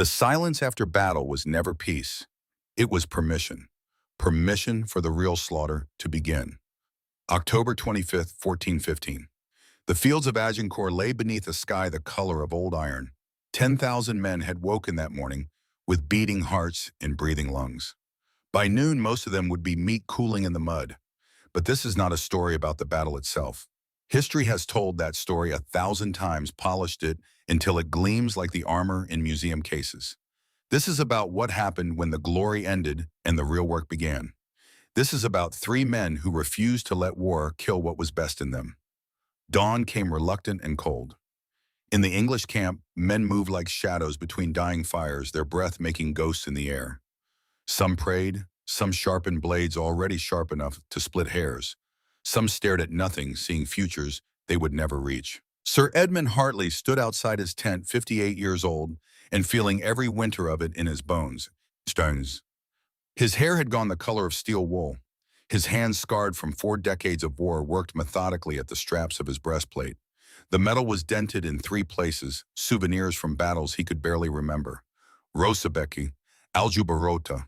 The silence after battle was never peace. It was permission. Permission for the real slaughter to begin. October 25th, 1415. The fields of Agincourt lay beneath a sky the color of old iron. 10,000 men had woken that morning with beating hearts and breathing lungs. By noon, most of them would be meat cooling in the mud. But this is not a story about the battle itself. History has told that story 1,000 times, polished it until it gleams like the armor in museum cases. This is about what happened when the glory ended and the real work began. This is about 3 men who refused to let war kill what was best in them. Dawn came reluctant and cold. In the English camp, men moved like shadows between dying fires, their breath making ghosts in the air. Some prayed, some sharpened blades already sharp enough to split hairs. Some stared at nothing, seeing futures they would never reach. Sir Edmund Hartley stood outside his tent, 58 years old, and feeling every winter of it in his bones. Stones. His hair had gone the color of steel wool. His hands, scarred from 4 decades of war, worked methodically at the straps of his breastplate. The metal was dented in 3 places, souvenirs from battles he could barely remember. Rosebecki, Aljubarrota,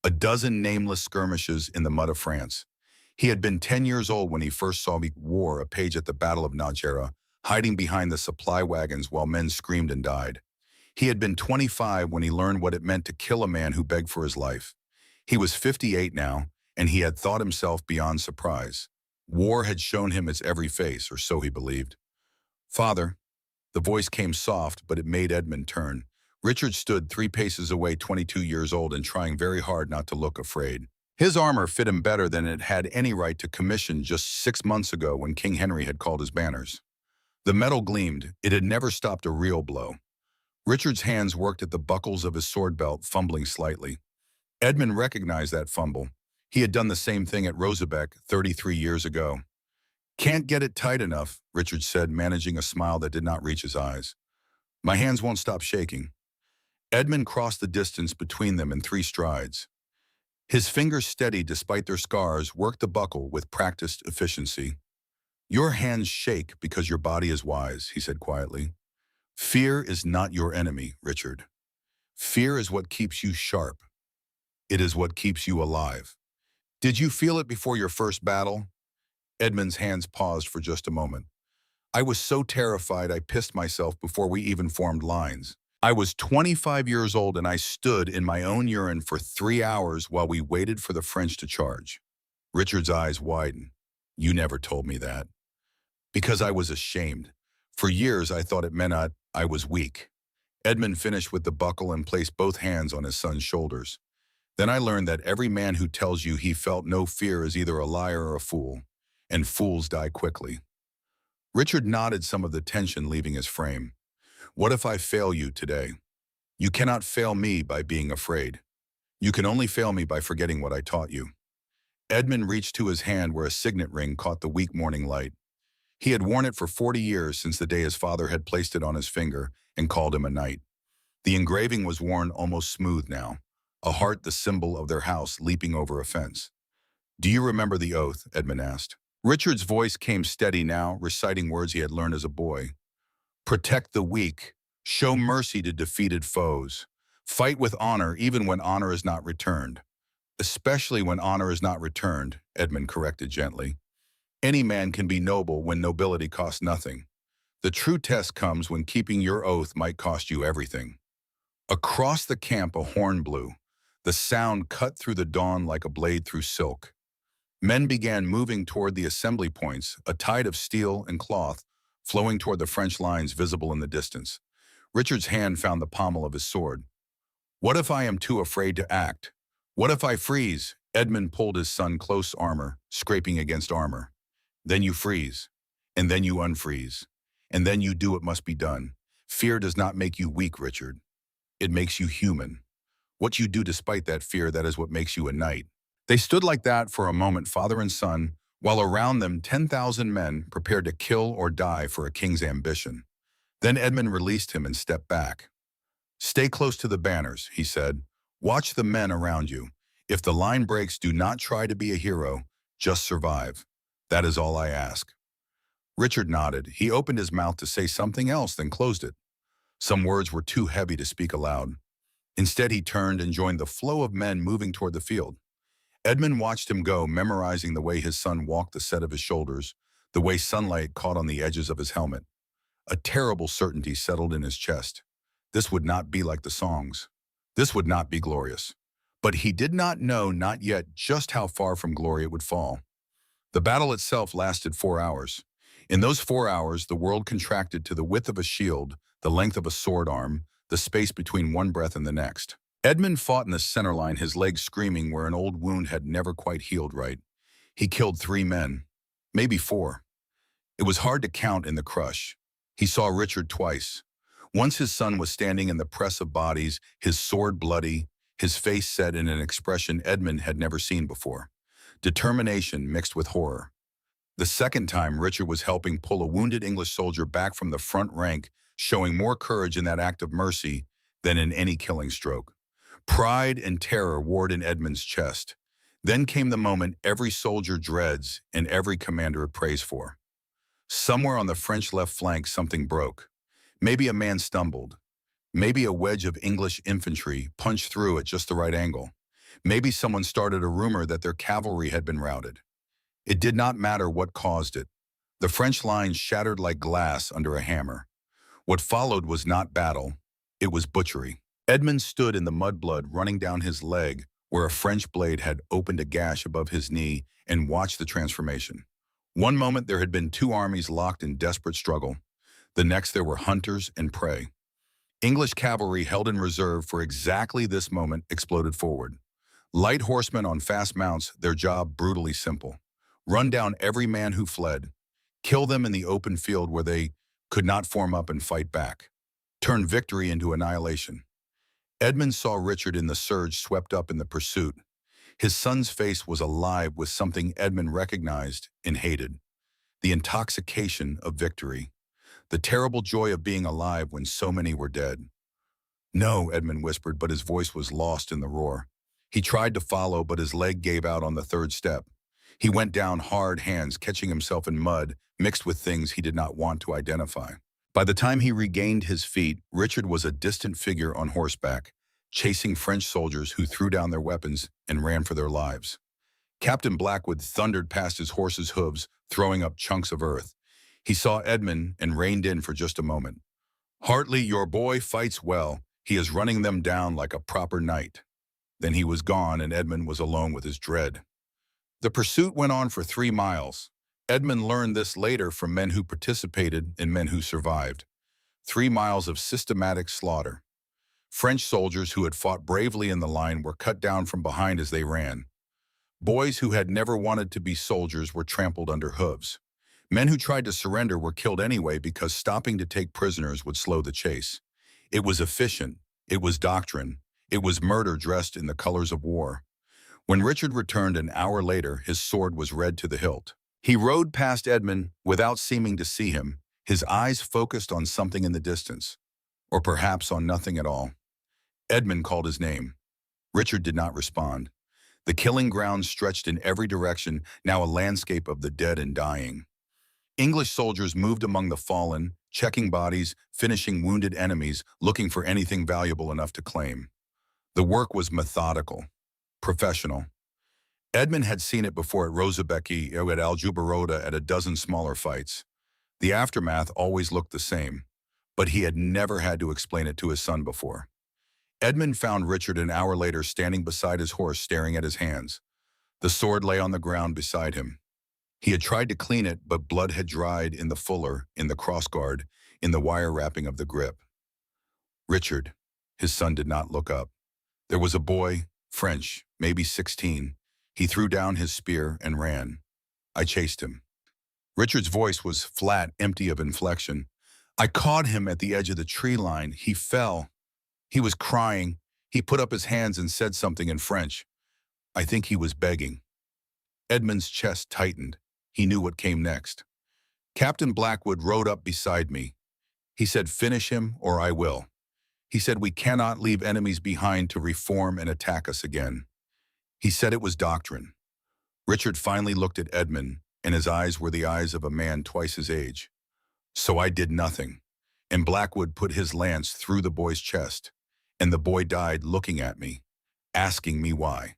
a dozen nameless skirmishes in the mud of France. He had been 10 years old when he first saw war, a page at the Battle of Najera, hiding behind the supply wagons while men screamed and died. He had been 25 when he learned what it meant to kill a man who begged for his life. He was 58 now, and he had thought himself beyond surprise. War had shown him its every face, or so he believed. "Father," the voice came soft, but it made Edmund turn. Richard stood 3 paces away, 22 years old, and trying very hard not to look afraid. His armor fit him better than it had any right to commission just 6 months ago when King Henry had called his banners. The metal gleamed. It had never stopped a real blow. Richard's hands worked at the buckles of his sword belt, fumbling slightly. Edmund recognized that fumble. He had done the same thing at Rosebeck 33 years ago. "Can't get it tight enough," Richard said, managing a smile that did not reach his eyes. "My hands won't stop shaking." Edmund crossed the distance between them in 3 strides. His fingers, steady despite their scars, worked the buckle with practiced efficiency. "Your hands shake because your body is wise," he said quietly. "Fear is not your enemy, Richard. Fear is what keeps you sharp. It is what keeps you alive. Did you feel it before your first battle?" Edmund's hands paused for just a moment. "I was so terrified I pissed myself before we even formed lines. I was 25 years old and I stood in my own urine for 3 hours while we waited for the French to charge." Richard's eyes widened. "You never told me that." "Because I was ashamed. For years I thought it meant I was weak." Edmund finished with the buckle and placed both hands on his son's shoulders. "Then I learned that every man who tells you he felt no fear is either a liar or a fool, and fools die quickly." Richard nodded, some of the tension leaving his frame. "What if I fail you today? You cannot fail me by being afraid. You can only fail me by forgetting what I taught you." Edmund reached to his hand where a signet ring caught the weak morning light. He had worn it for 40 years, since the day his father had placed it on his finger and called him a knight. The engraving was worn almost smooth now, a heart, the symbol of their house, leaping over a fence. "Do you remember the oath?" Edmund asked. Richard's voice came steady now, reciting words he had learned as a boy. "Protect the weak. Show mercy to defeated foes. Fight with honor even when honor is not returned." "Especially when honor is not returned," Edmund corrected gently. "Any man can be noble when nobility costs nothing. The true test comes when keeping your oath might cost you everything." Across the camp a horn blew. The sound cut through the dawn like a blade through silk. Men began moving toward the assembly points, a tide of steel and cloth flowing toward the French lines visible in the distance. Richard's hand found the pommel of his sword. "What if I am too afraid to act? What if I freeze?" Edmund pulled his son close, armor scraping against armor. "Then you freeze, and then you unfreeze, and then you do what must be done. Fear does not make you weak, Richard. It makes you human. What you do despite that fear, that is what makes you a knight." They stood like that for a moment, father and son, while around them 10,000 men prepared to kill or die for a king's ambition. Then Edmund released him and stepped back. "Stay close to the banners," he said. "Watch the men around you. If the line breaks, do not try to be a hero, just survive. That is all I ask." Richard nodded. He opened his mouth to say something else, then closed it. Some words were too heavy to speak aloud. Instead, he turned and joined the flow of men moving toward the field. Edmund watched him go, memorizing the way his son walked the set of his shoulders, the way sunlight caught on the edges of his helmet. A terrible certainty settled in his chest. This would not be like the songs. This would not be glorious. But he did not know, not yet, just how far from glory it would fall. The battle itself lasted 4 hours. In those 4 hours, the world contracted to the width of a shield, the length of a sword arm, the space between one breath and the next. Edmund fought in the center line, his legs screaming where an old wound had never quite healed right. He killed 3 men, maybe 4. It was hard to count in the crush. He saw Richard twice. Once his son was standing in the press of bodies, his sword bloody, his face set in an expression Edmund had never seen before. Determination mixed with horror. The second time, Richard was helping pull a wounded English soldier back from the front rank, showing more courage in that act of mercy than in any killing stroke. Pride and terror warred in Edmund's chest. Then came the moment every soldier dreads and every commander prays for. Somewhere on the French left flank, something broke. Maybe a man stumbled. Maybe a wedge of English infantry punched through at just the right angle. Maybe someone started a rumor that their cavalry had been routed. It did not matter what caused it. The French lines shattered like glass under a hammer. What followed was not battle, it was butchery. Edmund stood in the mudblood running down his leg where a French blade had opened a gash above his knee and watched the transformation. One moment there had been 2 armies locked in desperate struggle. The next there were hunters and prey. English cavalry held in reserve for exactly this moment exploded forward. Light horsemen on fast mounts, their job brutally simple. Run down every man who fled. Kill them in the open field where they could not form up and fight back. Turn victory into annihilation. Edmund saw Richard in the surge swept up in the pursuit. His son's face was alive with something Edmund recognized and hated. The intoxication of victory. The terrible joy of being alive when so many were dead. "No," Edmund whispered, but his voice was lost in the roar. He tried to follow, but his leg gave out on the 3rd step. He went down hard, hands catching himself in mud, mixed with things he did not want to identify. By the time he regained his feet, Richard was a distant figure on horseback, chasing French soldiers who threw down their weapons and ran for their lives. Captain Blackwood thundered past his horse's hooves, throwing up chunks of earth. He saw Edmund and reined in for just a moment. "Hartley, your boy fights well. He is running them down like a proper knight." Then he was gone, and Edmund was alone with his dread. The pursuit went on for 3 miles. Edmund learned this later from men who participated and men who survived. 3 miles of systematic slaughter. French soldiers who had fought bravely in the line were cut down from behind as they ran. Boys who had never wanted to be soldiers were trampled under hooves. Men who tried to surrender were killed anyway because stopping to take prisoners would slow the chase. It was efficient. It was doctrine. It was murder dressed in the colors of war. When Richard returned an hour later, his sword was red to the hilt. He rode past Edmund without seeming to see him, his eyes focused on something in the distance, or perhaps on nothing at all. Edmund called his name. Richard did not respond. The killing ground stretched in every direction, now a landscape of the dead and dying. English soldiers moved among the fallen, checking bodies, finishing wounded enemies, looking for anything valuable enough to claim. The work was methodical, professional. Edmund had seen it before at Rosebecki or at Aljubarrota at a dozen smaller fights. The aftermath always looked the same, but he had never had to explain it to his son before. Edmund found Richard an hour later standing beside his horse staring at his hands. The sword lay on the ground beside him. He had tried to clean it, but blood had dried in the fuller, in the crossguard, in the wire wrapping of the grip. Richard, his son did not look up. There was a boy, French, maybe 16. He threw down his spear and ran. I chased him. Richard's voice was flat, empty of inflection. I caught him at the edge of the tree line. He fell. He was crying. He put up his hands and said something in French. I think he was begging. Edmund's chest tightened. He knew what came next. Captain Blackwood rode up beside me. He said, "Finish him or I will." He said, "We cannot leave enemies behind to reform and attack us again." He said it was doctrine. Richard finally looked at Edmund, and his eyes were the eyes of a man twice his age. So I did nothing, and Blackwood put his lance through the boy's chest. And the boy died looking at me, asking me why.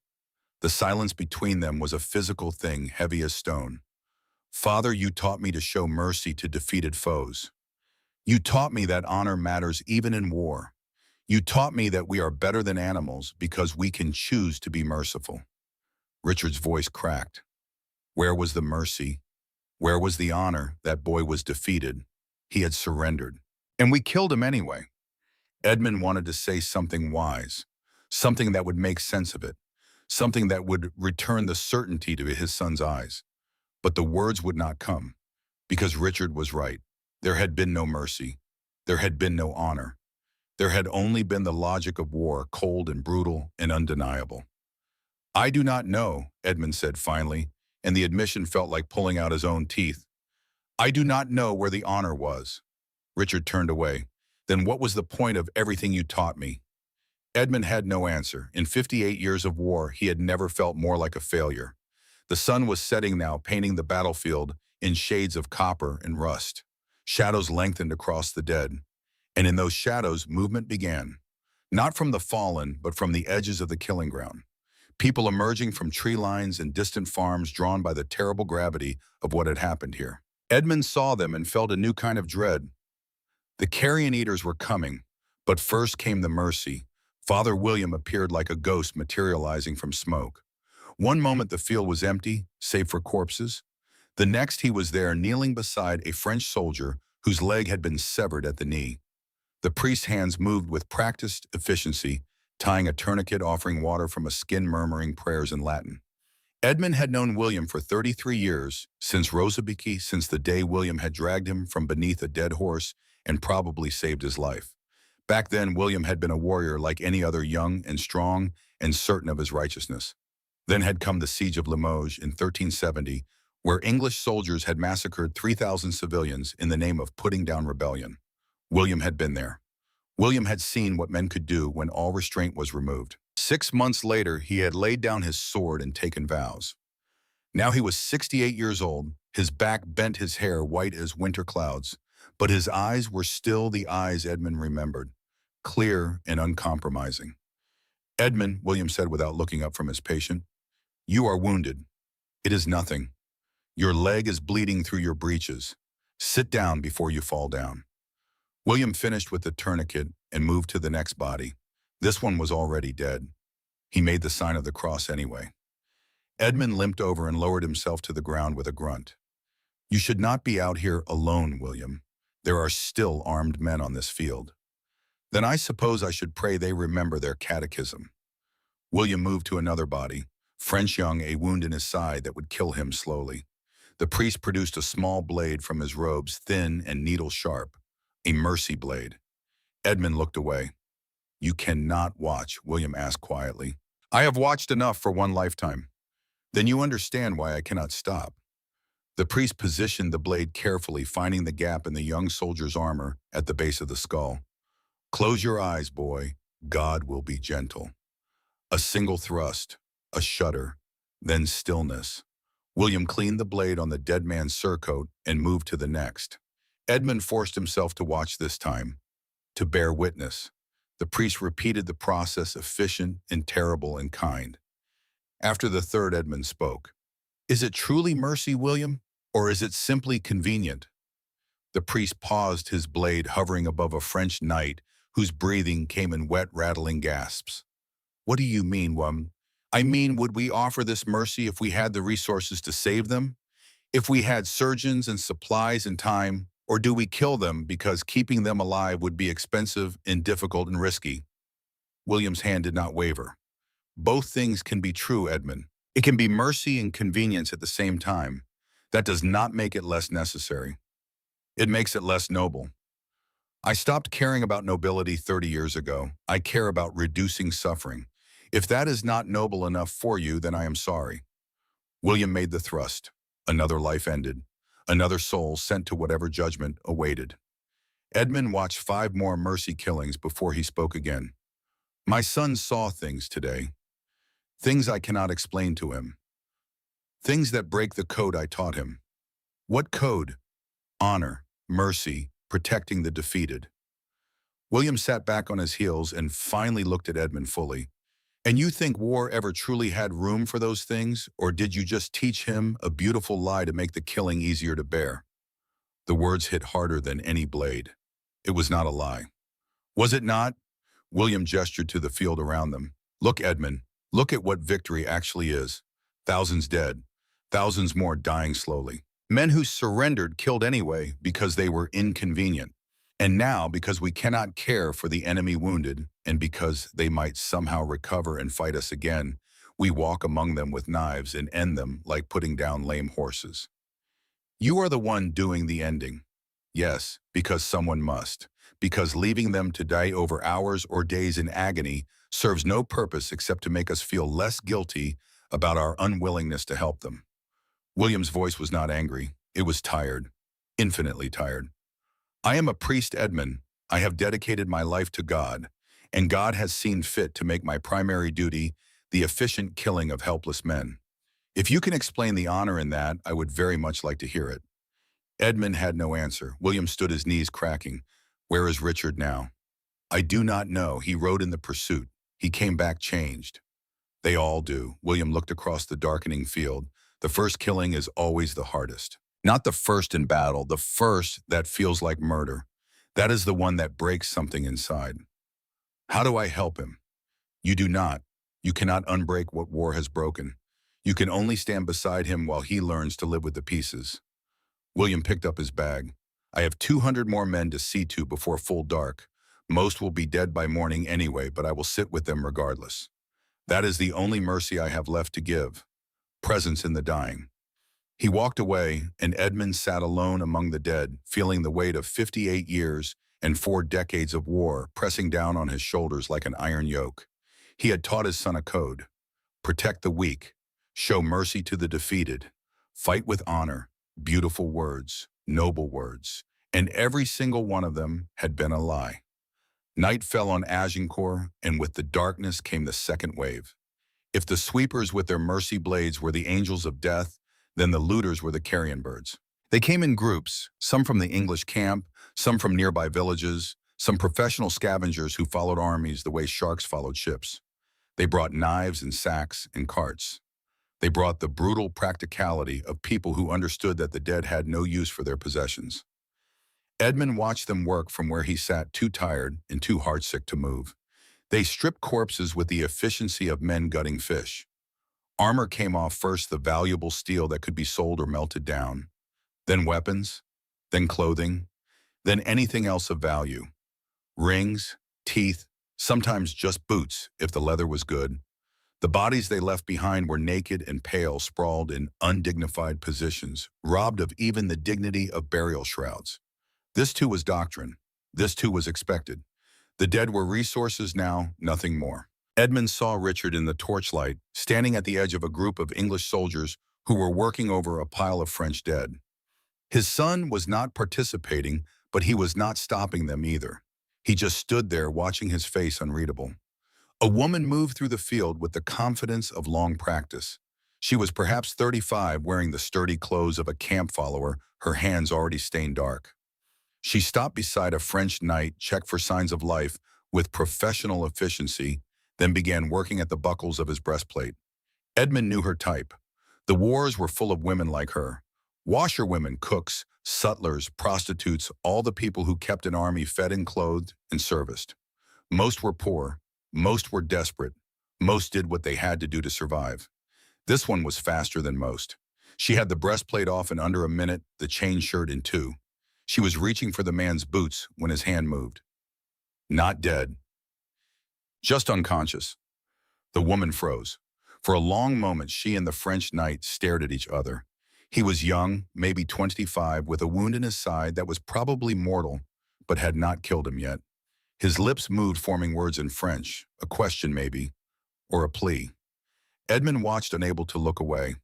The silence between them was a physical thing heavy as stone. Father, you taught me to show mercy to defeated foes. You taught me that honor matters even in war. You taught me that we are better than animals because we can choose to be merciful. Richard's voice cracked. Where was the mercy? Where was the honor? That boy was defeated. He had surrendered. And we killed him anyway. Edmund wanted to say something wise, something that would make sense of it, something that would return the certainty to his son's eyes. But the words would not come, because Richard was right. There had been no mercy. There had been no honor. There had only been the logic of war, cold and brutal and undeniable. I do not know, Edmund said finally, and the admission felt like pulling out his own teeth. I do not know where the honor was. Richard turned away. Then what was the point of everything you taught me? Edmund had no answer. In 58 years of war, he had never felt more like a failure. The sun was setting now, painting the battlefield in shades of copper and rust. Shadows lengthened across the dead, and in those shadows, movement began. Not from the fallen, but from the edges of the killing ground. People emerging from tree lines and distant farms drawn by the terrible gravity of what had happened here. Edmund saw them and felt a new kind of dread. The carrion eaters were coming, but first came the mercy. Father William appeared like a ghost materializing from smoke. One moment the field was empty, save for corpses. The next he was there kneeling beside a French soldier whose leg had been severed at the knee. The priest's hands moved with practiced efficiency, tying a tourniquet, offering water from a skin, murmuring prayers in Latin. Edmund had known William for 33 years, since Rosabiki, since the day William had dragged him from beneath a dead horse and probably saved his life. Back then, William had been a warrior like any other, young and strong and certain of his righteousness. Then had come the siege of Limoges in 1370, where English soldiers had massacred 3,000 civilians in the name of putting down rebellion. William had been there. William had seen what men could do when all restraint was removed. 6 months later, he had laid down his sword and taken vows. Now he was 68 years old, his back bent, his hair white as winter clouds, but his eyes were still the eyes Edmund remembered, clear and uncompromising. Edmund, William said without looking up from his patient, you are wounded. It is nothing. Your leg is bleeding through your breeches. Sit down before you fall down. William finished with the tourniquet and moved to the next body. This one was already dead. He made the sign of the cross anyway. Edmund limped over and lowered himself to the ground with a grunt. You should not be out here alone, William. There are still armed men on this field. Then I suppose I should pray they remember their catechism. William moved to another body, French young, a wound in his side that would kill him slowly. The priest produced a small blade from his robes, thin and needle-sharp, a mercy blade. Edmund looked away. You cannot watch, William asked quietly. I have watched enough for one lifetime. Then you understand why I cannot stop. The priest positioned the blade carefully, finding the gap in the young soldier's armor at the base of the skull. Close your eyes, boy. God will be gentle. A single thrust, a shudder, then stillness. William cleaned the blade on the dead man's surcoat and moved to the next. Edmund forced himself to watch this time, to bear witness. The priest repeated the process, efficient and terrible and kind. After the third, Edmund spoke. Is it truly mercy, William, or is it simply convenient? The priest paused, his blade hovering above a French knight whose breathing came in wet, rattling gasps. What do you mean, William? I mean, would we offer this mercy if we had the resources to save them? If we had surgeons and supplies and time? Or do we kill them because keeping them alive would be expensive and difficult and risky? William's hand did not waver. Both things can be true, Edmund. It can be mercy and convenience at the same time. That does not make it less necessary. It makes it less noble. I stopped caring about nobility 30 years ago. I care about reducing suffering. If that is not noble enough for you, then I am sorry. William made the thrust. Another life ended. Another soul sent to whatever judgment awaited. Edmund watched 5 more mercy killings before he spoke again. My son saw things today. Things I cannot explain to him. Things that break the code I taught him. What code? Honor, mercy, protecting the defeated. William sat back on his heels and finally looked at Edmund fully. And you think war ever truly had room for those things, or did you just teach him a beautiful lie to make the killing easier to bear? The words hit harder than any blade. It was not a lie. Was it not? William gestured to the field around them. Look, Edmund, look at what victory actually is. Thousands dead, thousands more dying slowly. Men who surrendered killed anyway because they were inconvenient. And now, because we cannot care for the enemy wounded, and because they might somehow recover and fight us again, we walk among them with knives and end them like putting down lame horses. You are the one doing the ending. Yes, because someone must. Because leaving them to die over hours or days in agony serves no purpose except to make us feel less guilty about our unwillingness to help them. William's voice was not angry. It was tired, infinitely tired. I am a priest, Edmund. I have dedicated my life to God, and God has seen fit to make my primary duty the efficient killing of helpless men. If you can explain the honor in that, I would very much like to hear it. Edmund had no answer. William stood, his knees cracking. Where is Richard now? I do not know. He rode in the pursuit. He came back changed. They all do. William looked across the darkening field. The first killing is always the hardest. Not the first in battle, the first that feels like murder. That is the one that breaks something inside. How do I help him? You do not. You cannot unbreak what war has broken. You can only stand beside him while he learns to live with the pieces. William picked up his bag. I have 200 more men to see to before full dark. Most will be dead by morning anyway, but I will sit with them regardless. That is the only mercy I have left to give. Presence in the dying. He walked away, and Edmund sat alone among the dead, feeling the weight of 58 years and 4 decades of war pressing down on his shoulders like an iron yoke. He had taught his son a code. Protect the weak. Show mercy to the defeated. Fight with honor. Beautiful words. Noble words. And every single one of them had been a lie. Night fell on Agincourt, and with the darkness came the second wave. If the sweepers with their mercy blades were the angels of death, then the looters were the carrion birds. They came in groups, some from the English camp, some from nearby villages, some professional scavengers who followed armies the way sharks followed ships. They brought knives and sacks and carts. They brought the brutal practicality of people who understood that the dead had no use for their possessions. Edmund watched them work from where he sat, too tired and too heartsick to move. They stripped corpses with the efficiency of men gutting fish. Armor came off first, the valuable steel that could be sold or melted down. Then weapons, then clothing, then anything else of value. Rings, teeth, sometimes just boots if the leather was good. The bodies they left behind were naked and pale, sprawled in undignified positions, robbed of even the dignity of burial shrouds. This too was doctrine. This too was expected. The dead were resources now, nothing more. Edmund saw Richard in the torchlight, standing at the edge of a group of English soldiers who were working over a pile of French dead. His son was not participating, but he was not stopping them either. He just stood there, watching, his face unreadable. A woman moved through the field with the confidence of long practice. She was perhaps 35, wearing the sturdy clothes of a camp follower, her hands already stained dark. She stopped beside a French knight, checked for signs of life with professional efficiency, then began working at the buckles of his breastplate. Edmund knew her type. The wars were full of women like her. Washerwomen, cooks, sutlers, prostitutes, all the people who kept an army fed and clothed and serviced. Most were poor. Most were desperate. Most did what they had to do to survive. This one was faster than most. She had the breastplate off in under a minute, the chain shirt in 2. She was reaching for the man's boots when his hand moved. Not dead. Just unconscious. The woman froze. For a long moment, she and the French knight stared at each other. He was young, maybe 25, with a wound in his side that was probably mortal, but had not killed him yet. His lips moved, forming words in French, a question maybe, or a plea. Edmund watched, unable to look away.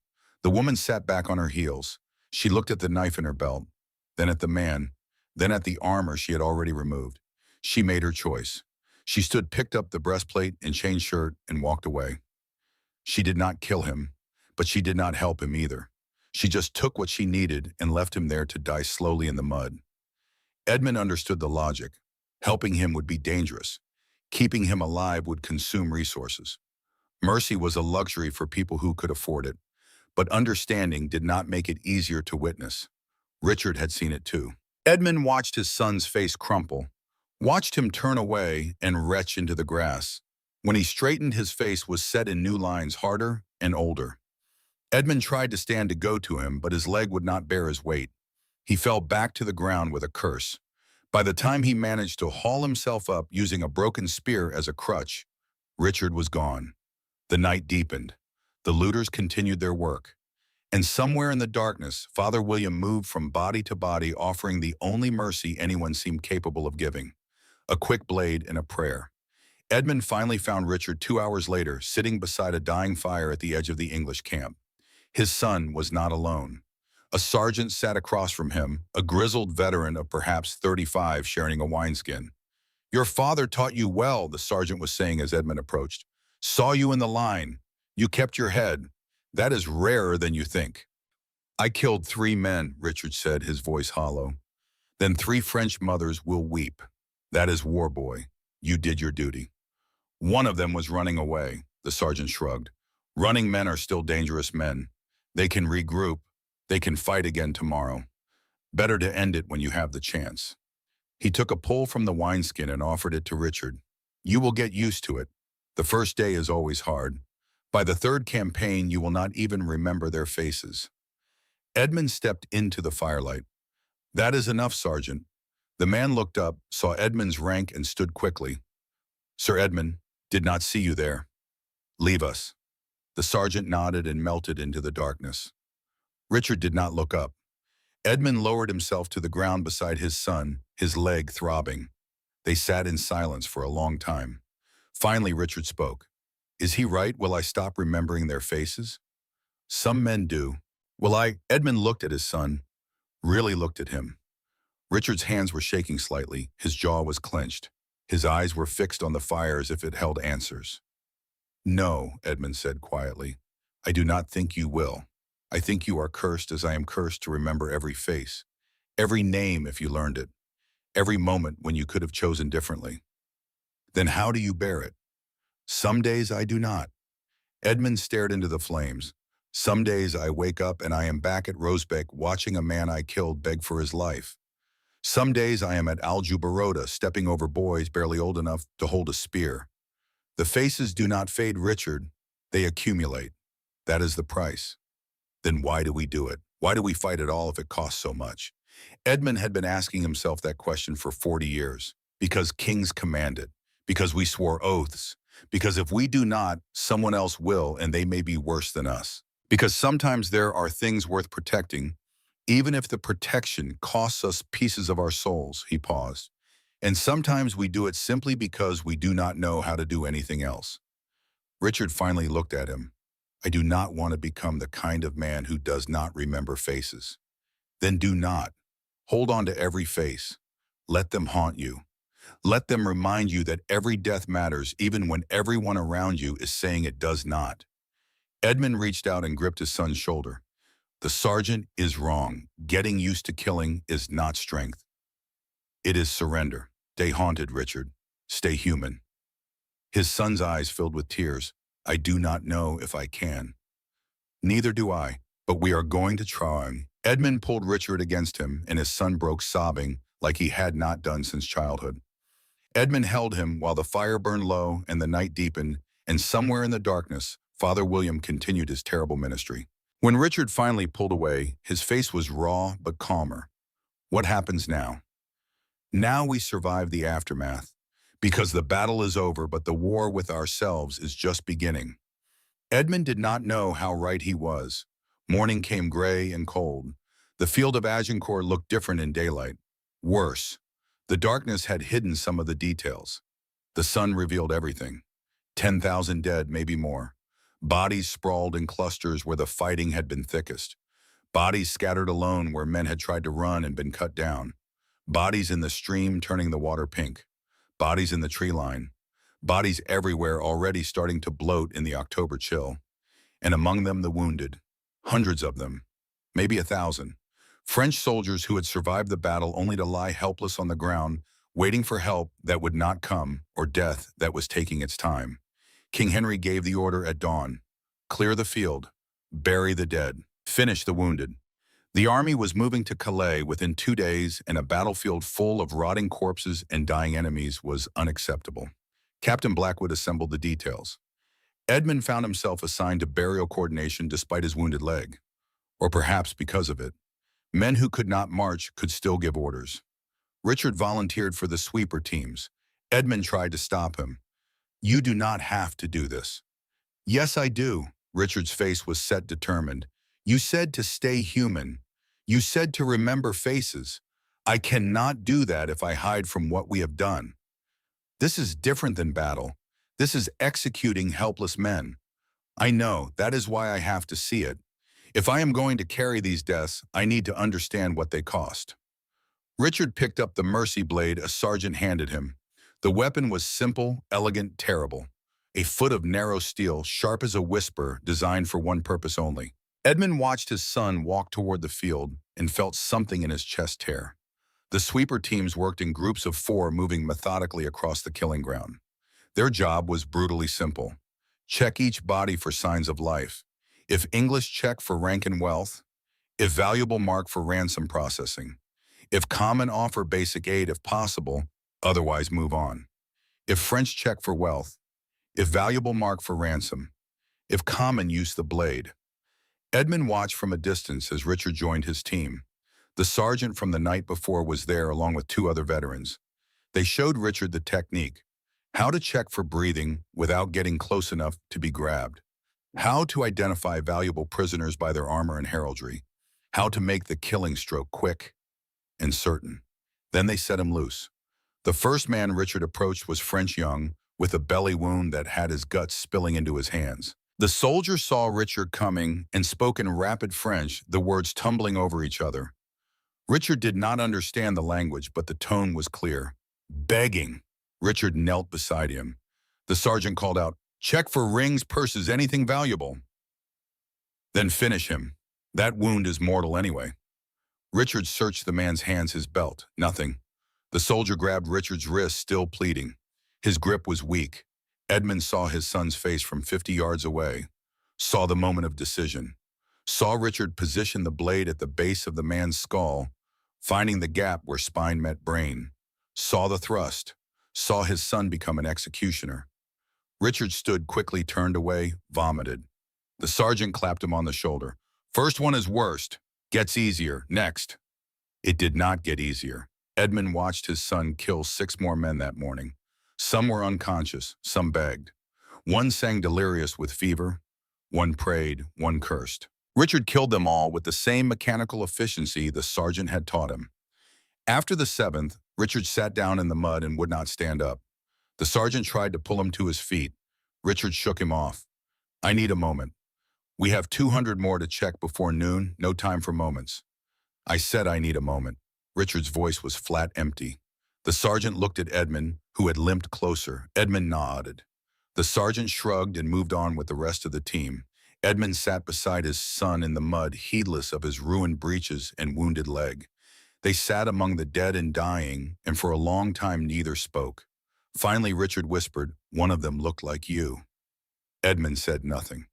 The woman sat back on her heels. She looked at the knife in her belt, then at the man, then at the armor she had already removed. She made her choice. She stood, picked up the breastplate and chain shirt, and walked away. She did not kill him, but she did not help him either. She just took what she needed and left him there to die slowly in the mud. Edmund understood the logic. Helping him would be dangerous. Keeping him alive would consume resources. Mercy was a luxury for people who could afford it, but understanding did not make it easier to witness. Richard had seen it too. Edmund watched his son's face crumple, watched him turn away and retch into the grass. When he straightened, his face was set in new lines, harder and older. Edmund tried to stand to go to him, but his leg would not bear his weight. He fell back to the ground with a curse. By the time he managed to haul himself up using a broken spear as a crutch, Richard was gone. The night deepened. The looters continued their work. And somewhere in the darkness, Father William moved from body to body, offering the only mercy anyone seemed capable of giving: a quick blade and a prayer. Edmund finally found Richard 2 hours later, sitting beside a dying fire at the edge of the English camp. His son was not alone. A sergeant sat across from him, a grizzled veteran of perhaps 35, sharing a wineskin. "Your father taught you well," the sergeant was saying as Edmund approached. "Saw you in the line. You kept your head. That is rarer than you think." "I killed 3 men," Richard said, his voice hollow. "Then 3 French mothers will weep. That is war, boy. You did your duty." "One of them was running away," the sergeant shrugged. "Running men are still dangerous men. They can regroup. They can fight again tomorrow. Better to end it when you have the chance." He took a pull from the wineskin and offered it to Richard. "You will get used to it. The first day is always hard. By the 3rd campaign, you will not even remember their faces." Edmund stepped into the firelight. "That is enough, Sergeant." The man looked up, saw Edmund's rank, and stood quickly. "Sir Edmund, did not see you there. Leave us." The sergeant nodded and melted into the darkness. Richard did not look up. Edmund lowered himself to the ground beside his son, his leg throbbing. They sat in silence for a long time. Finally, Richard spoke. "Is he right? Will I stop remembering their faces?" "Some men do. Will I?" Edmund looked at his son, really looked at him. Richard's hands were shaking slightly. His jaw was clenched. His eyes were fixed on the fire as if it held answers. "No," Edmund said quietly. "I do not think you will. I think you are cursed as I am cursed to remember every face, every name if you learned it, every moment when you could have chosen differently." "Then how do you bear it?" "Some days I do not." Edmund stared into the flames. "Some days I wake up and I am back at Rosbeck watching a man I killed beg for his life. Some days I am at Aljubarrota stepping over boys barely old enough to hold a spear. The faces do not fade, Richard. They accumulate. That is the price." "Then why do we do it? Why do we fight at all if it costs so much?" Edmund had been asking himself that question for 40 years. Because kings command it. Because we swore oaths. Because if we do not, someone else will, and they may be worse than us. Because sometimes there are things worth protecting, even if the protection costs us pieces of our souls. He paused. "And sometimes we do it simply because we do not know how to do anything else." Richard finally looked at him. "I do not want to become the kind of man who does not remember faces." "Then do not. Hold on to every face. Let them haunt you. Let them remind you that every death matters, even when everyone around you is saying it does not." Edmund reached out and gripped his son's shoulder. "The sergeant is wrong. Getting used to killing is not strength. It is surrender. Stay haunted, Richard. Stay human." His son's eyes filled with tears. "I do not know if I can." "Neither do I, but we are going to try." Edmund pulled Richard against him, and his son broke sobbing like he had not done since childhood. Edmund held him while the fire burned low and the night deepened, and somewhere in the darkness, Father William continued his terrible ministry. When Richard finally pulled away, his face was raw but calmer. "What happens now?" "Now we survive the aftermath, because the battle is over, but the war with ourselves is just beginning." Edmund did not know how right he was. Morning came gray and cold. The field of Agincourt looked different in daylight. Worse, the darkness had hidden some of the details. The sun revealed everything. 10,000 dead, maybe more. Bodies sprawled in clusters where the fighting had been thickest. Bodies scattered alone where men had tried to run and been cut down. Bodies in the stream turning the water pink. Bodies in the tree line. Bodies everywhere already starting to bloat in the October chill. And among them the wounded. Hundreds of them. Maybe 1,000. French soldiers who had survived the battle only to lie helpless on the ground waiting for help that would not come or death that was taking its time. King Henry gave the order at dawn: clear the field, bury the dead, finish the wounded. The army was moving to Calais within 2 days, and a battlefield full of rotting corpses and dying enemies was unacceptable. Captain Blackwood assembled the details. Edmund found himself assigned to burial coordination despite his wounded leg, or perhaps because of it. Men who could not march could still give orders. Richard volunteered for the sweeper teams. Edmund tried to stop him. "You do not have to do this." "Yes, I do." Richard's face was set determined. "You said to stay human. You said to remember faces. I cannot do that if I hide from what we have done. This is different than battle. This is executing helpless men. I know, that is why I have to see it. If I am going to carry these deaths, I need to understand what they cost." Richard picked up the mercy blade a sergeant handed him. The weapon was simple, elegant, terrible. A foot of narrow steel, sharp as a whisper, designed for one purpose only. Edmund watched his son walk toward the field and felt something in his chest tear. The sweeper teams worked in groups of 4, moving methodically across the killing ground. Their job was brutally simple. Check each body for signs of life. If English, check for rank and wealth. If valuable, mark for ransom processing. If common, offer basic aid if possible, otherwise move on. If French, check for wealth. If valuable, mark for ransom. If common, use the blade. Edmund watched from a distance as Richard joined his team. The sergeant from the night before was there along with 2 other veterans. They showed Richard the technique: how to check for breathing without getting close enough to be grabbed, how to identify valuable prisoners by their armor and heraldry, how to make the killing stroke quick and certain. Then they set him loose. The first man Richard approached was French Young, with a belly wound that had his guts spilling into his hands. The soldier saw Richard coming and spoke in rapid French, the words tumbling over each other. Richard did not understand the language, but the tone was clear. Begging. Richard knelt beside him. The sergeant called out, "Check for rings, purses, anything valuable. Then finish him. That wound is mortal anyway." Richard searched the man's hands, his belt. Nothing. The soldier grabbed Richard's wrist, still pleading. His grip was weak. Edmund saw his son's face from 50 yards away, saw the moment of decision, saw Richard position the blade at the base of the man's skull, finding the gap where spine met brain, saw the thrust, saw his son become an executioner. Richard stood quickly, turned away, vomited. The sergeant clapped him on the shoulder. "First one is worst. Gets easier. Next." It did not get easier. Edmund watched his son kill 6 more men that morning. Some were unconscious, some begged. One sang delirious with fever, one prayed, one cursed. Richard killed them all with the same mechanical efficiency the sergeant had taught him. After the 7th, Richard sat down in the mud and would not stand up. The sergeant tried to pull him to his feet. Richard shook him off. "I need a moment. We have 200 more to check before noon, no time for moments." "I said I need a moment." Richard's voice was flat, empty. The sergeant looked at Edmund, who had limped closer. Edmund nodded. The sergeant shrugged and moved on with the rest of the team. Edmund sat beside his son in the mud, heedless of his ruined breeches and wounded leg. They sat among the dead and dying, and for a long time neither spoke. Finally, Richard whispered, "One of them looked like you." Edmund said nothing.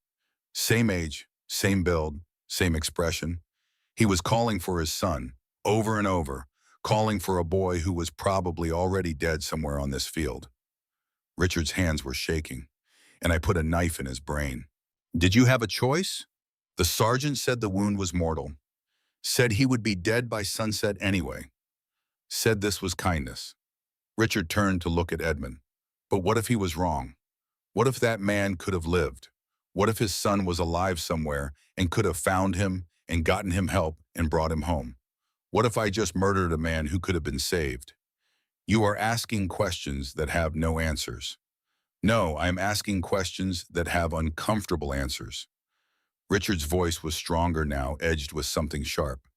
Same age, same build, same expression. He was calling for his son, over and over, calling for a boy who was probably already dead somewhere on this field. Richard's hands were shaking, and I put a knife in his brain. "Did you have a choice?" The sergeant said the wound was mortal. Said he would be dead by sunset anyway. Said this was kindness. Richard turned to look at Edmund. But what if he was wrong? What if that man could have lived? What if his son was alive somewhere and could have found him and gotten him help and brought him home? What if I just murdered a man who could have been saved? You are asking questions that have no answers. No, I am asking questions that have uncomfortable answers. Richard's voice was stronger now, edged with something sharp.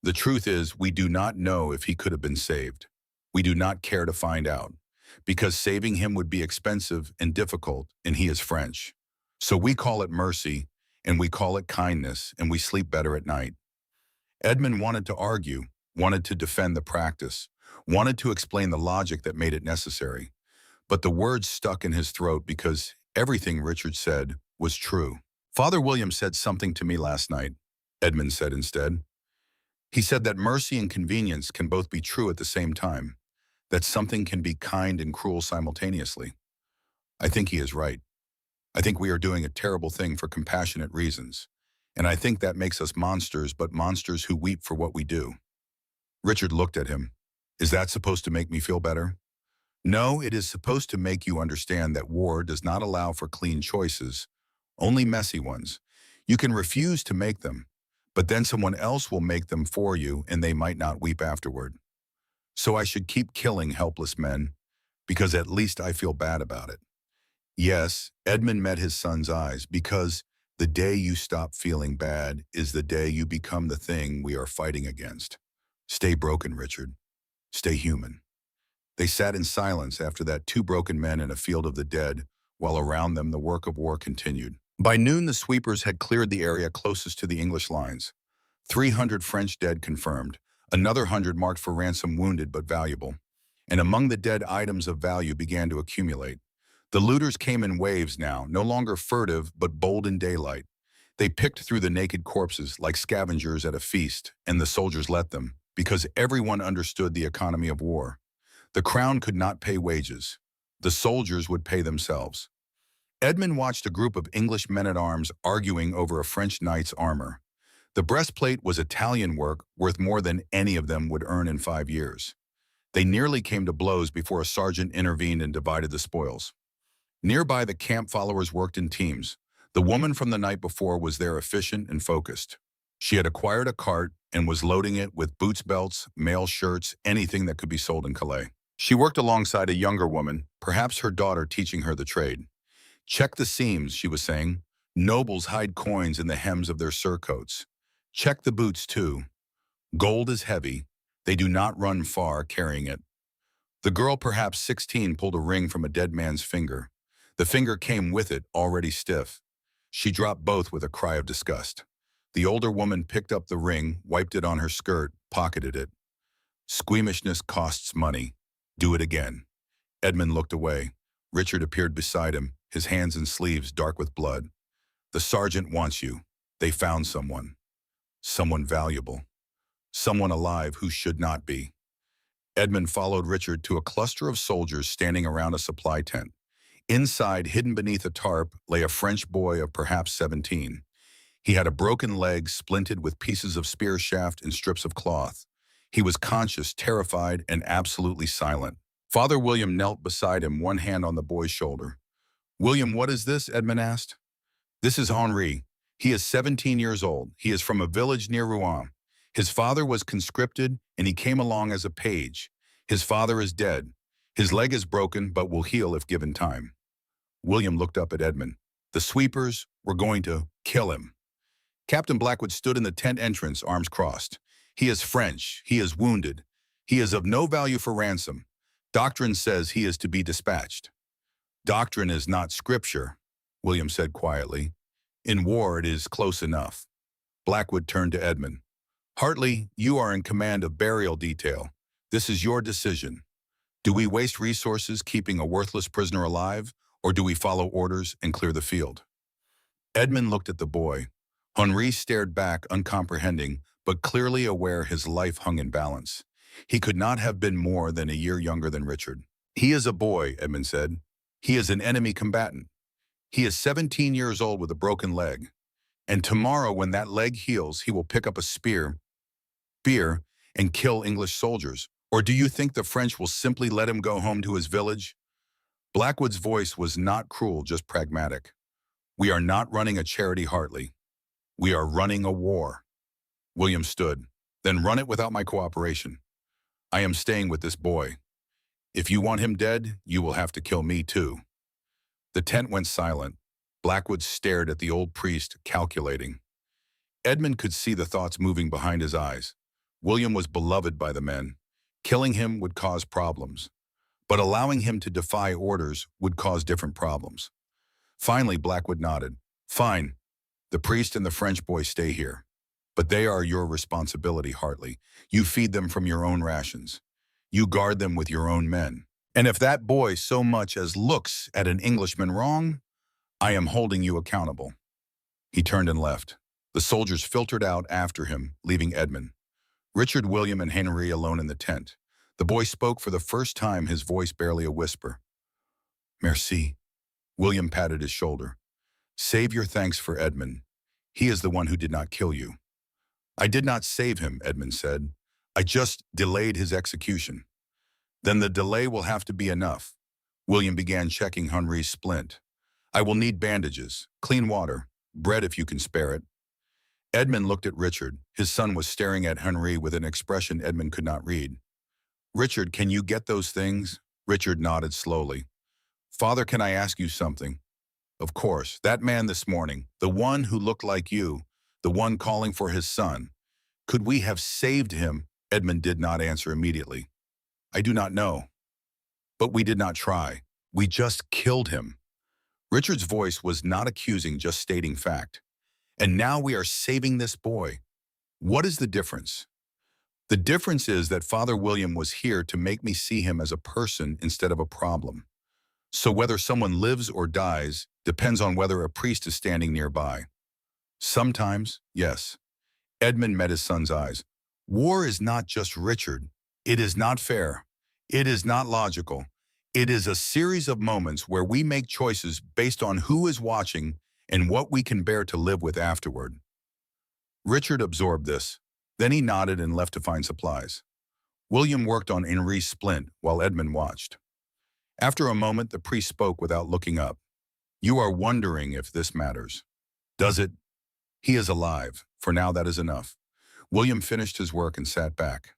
The truth is, we do not know if he could have been saved. We do not care to find out, because saving him would be expensive and difficult, and he is French. So we call it mercy, and we call it kindness, and we sleep better at night. Edmund wanted to argue, wanted to defend the practice, wanted to explain the logic that made it necessary. But the words stuck in his throat because everything Richard said was true. Father William said something to me last night, Edmund said instead. He said that mercy and convenience can both be true at the same time, that something can be kind and cruel simultaneously. I think he is right. I think we are doing a terrible thing for compassionate reasons, and I think that makes us monsters, but monsters who weep for what we do. Richard looked at him. Is that supposed to make me feel better? No, it is supposed to make you understand that war does not allow for clean choices, only messy ones. You can refuse to make them, but then someone else will make them for you and they might not weep afterward. So I should keep killing helpless men, because at least I feel bad about it. Yes, Edmund met his son's eyes, because the day you stop feeling bad is the day you become the thing we are fighting against. Stay broken, Richard. Stay human. They sat in silence after that, two broken men in a field of the dead, while around them the work of war continued. By noon, the sweepers had cleared the area closest to the English lines. 300 French dead confirmed, another 100 marked for ransom, wounded but valuable. And among the dead, items of value began to accumulate. The looters came in waves now, no longer furtive but bold in daylight. They picked through the naked corpses like scavengers at a feast, and the soldiers let them, because everyone understood the economy of war. The crown could not pay wages. The soldiers would pay themselves. Edmund watched a group of English men-at-arms arguing over a French knight's armor. The breastplate was Italian work worth more than any of them would earn in 5 years. They nearly came to blows before a sergeant intervened and divided the spoils. Nearby, the camp followers worked in teams. The woman from the night before was there, efficient and focused. She had acquired a cart and was loading it with boots, belts, mail shirts, anything that could be sold in Calais. She worked alongside a younger woman, perhaps her daughter, teaching her the trade. Check the seams, she was saying. Nobles hide coins in the hems of their surcoats. Check the boots, too. Gold is heavy. They do not run far carrying it. The girl, perhaps 16, pulled a ring from a dead man's finger. The finger came with it, already stiff. She dropped both with a cry of disgust. The older woman picked up the ring, wiped it on her skirt, pocketed it. Squeamishness costs money. Do it again. Edmund looked away. Richard appeared beside him, his hands and sleeves dark with blood. The sergeant wants you. They found someone. Someone valuable. Someone alive who should not be. Edmund followed Richard to a cluster of soldiers standing around a supply tent. Inside, hidden beneath a tarp, lay a French boy of perhaps 17. He had a broken leg splinted with pieces of spear shaft and strips of cloth. He was conscious, terrified, and absolutely silent. Father William knelt beside him, one hand on the boy's shoulder. William, what is this? Edmund asked. This is Henri. He is 17 years old. He is from a village near Rouen. His father was conscripted, and he came along as a page. His father is dead. His leg is broken, but will heal if given time. William looked up at Edmund. The sweepers were going to kill him. Captain Blackwood stood in the tent entrance, arms crossed. He is French. He is wounded. He is of no value for ransom. Doctrine says he is to be dispatched. Doctrine is not scripture, William said quietly. In war, it is close enough. Blackwood turned to Edmund. Hartley, you are in command of burial detail. This is your decision. Do we waste resources keeping a worthless prisoner alive, or do we follow orders and clear the field? Edmund looked at the boy. Henri stared back, uncomprehending, but clearly aware his life hung in balance. He could not have been more than a year younger than Richard. He is a boy, Edmund said. He is an enemy combatant. He is 17 years old with a broken leg. And tomorrow, when that leg heals, he will pick up a spear, and kill English soldiers. Or do you think the French will simply let him go home to his village? Blackwood's voice was not cruel, just pragmatic. We are not running a charity, Hartley. We are running a war. William stood. Then run it without my cooperation. I am staying with this boy. If you want him dead, you will have to kill me too. The tent went silent. Blackwood stared at the old priest, calculating. Edmund could see the thoughts moving behind his eyes. William was beloved by the men. Killing him would cause problems. But allowing him to defy orders would cause different problems. Finally, Blackwood nodded. Fine. The priest and the French boy stay here. But they are your responsibility, Hartley. You feed them from your own rations. You guard them with your own men. And if that boy so much as looks at an Englishman wrong, I am holding you accountable." He turned and left. The soldiers filtered out after him, leaving Edmund, Richard, William, and Henry alone in the tent. The boy spoke for the first time, his voice barely a whisper. "Merci." William patted his shoulder. "Save your thanks for Edmund. He is the one who did not kill you." "I did not save him," Edmund said. "I just delayed his execution." "Then the delay will have to be enough." William began checking Henry's splint. "I will need bandages, clean water, bread if you can spare it." Edmund looked at Richard. His son was staring at Henry with an expression Edmund could not read. "Richard, can you get those things?" Richard nodded slowly. "Father, can I ask you something?" "Of course. That man this morning, the one who looked like you, the one calling for his son, could we have saved him?" Edmund did not answer immediately. "I do not know. But we did not try. We just killed him." Richard's voice was not accusing, just stating fact. "And now we are saving this boy. What is the difference?" "The difference is that Father William was here to make me see him as a person instead of a problem. So whether someone lives or dies depends on whether a priest is standing nearby." "Sometimes, yes." Edmund met his son's eyes. "War is not just Richard. It is not fair. It is not logical. It is a series of moments where we make choices based on who is watching and what we can bear to live with afterward." Richard absorbed this. Then he nodded and left to find supplies. William worked on Henri's splint while Edmund watched. After a moment, the priest spoke without looking up. "You are wondering if this matters. Does it? He is alive. For now, that is enough." William finished his work and sat back.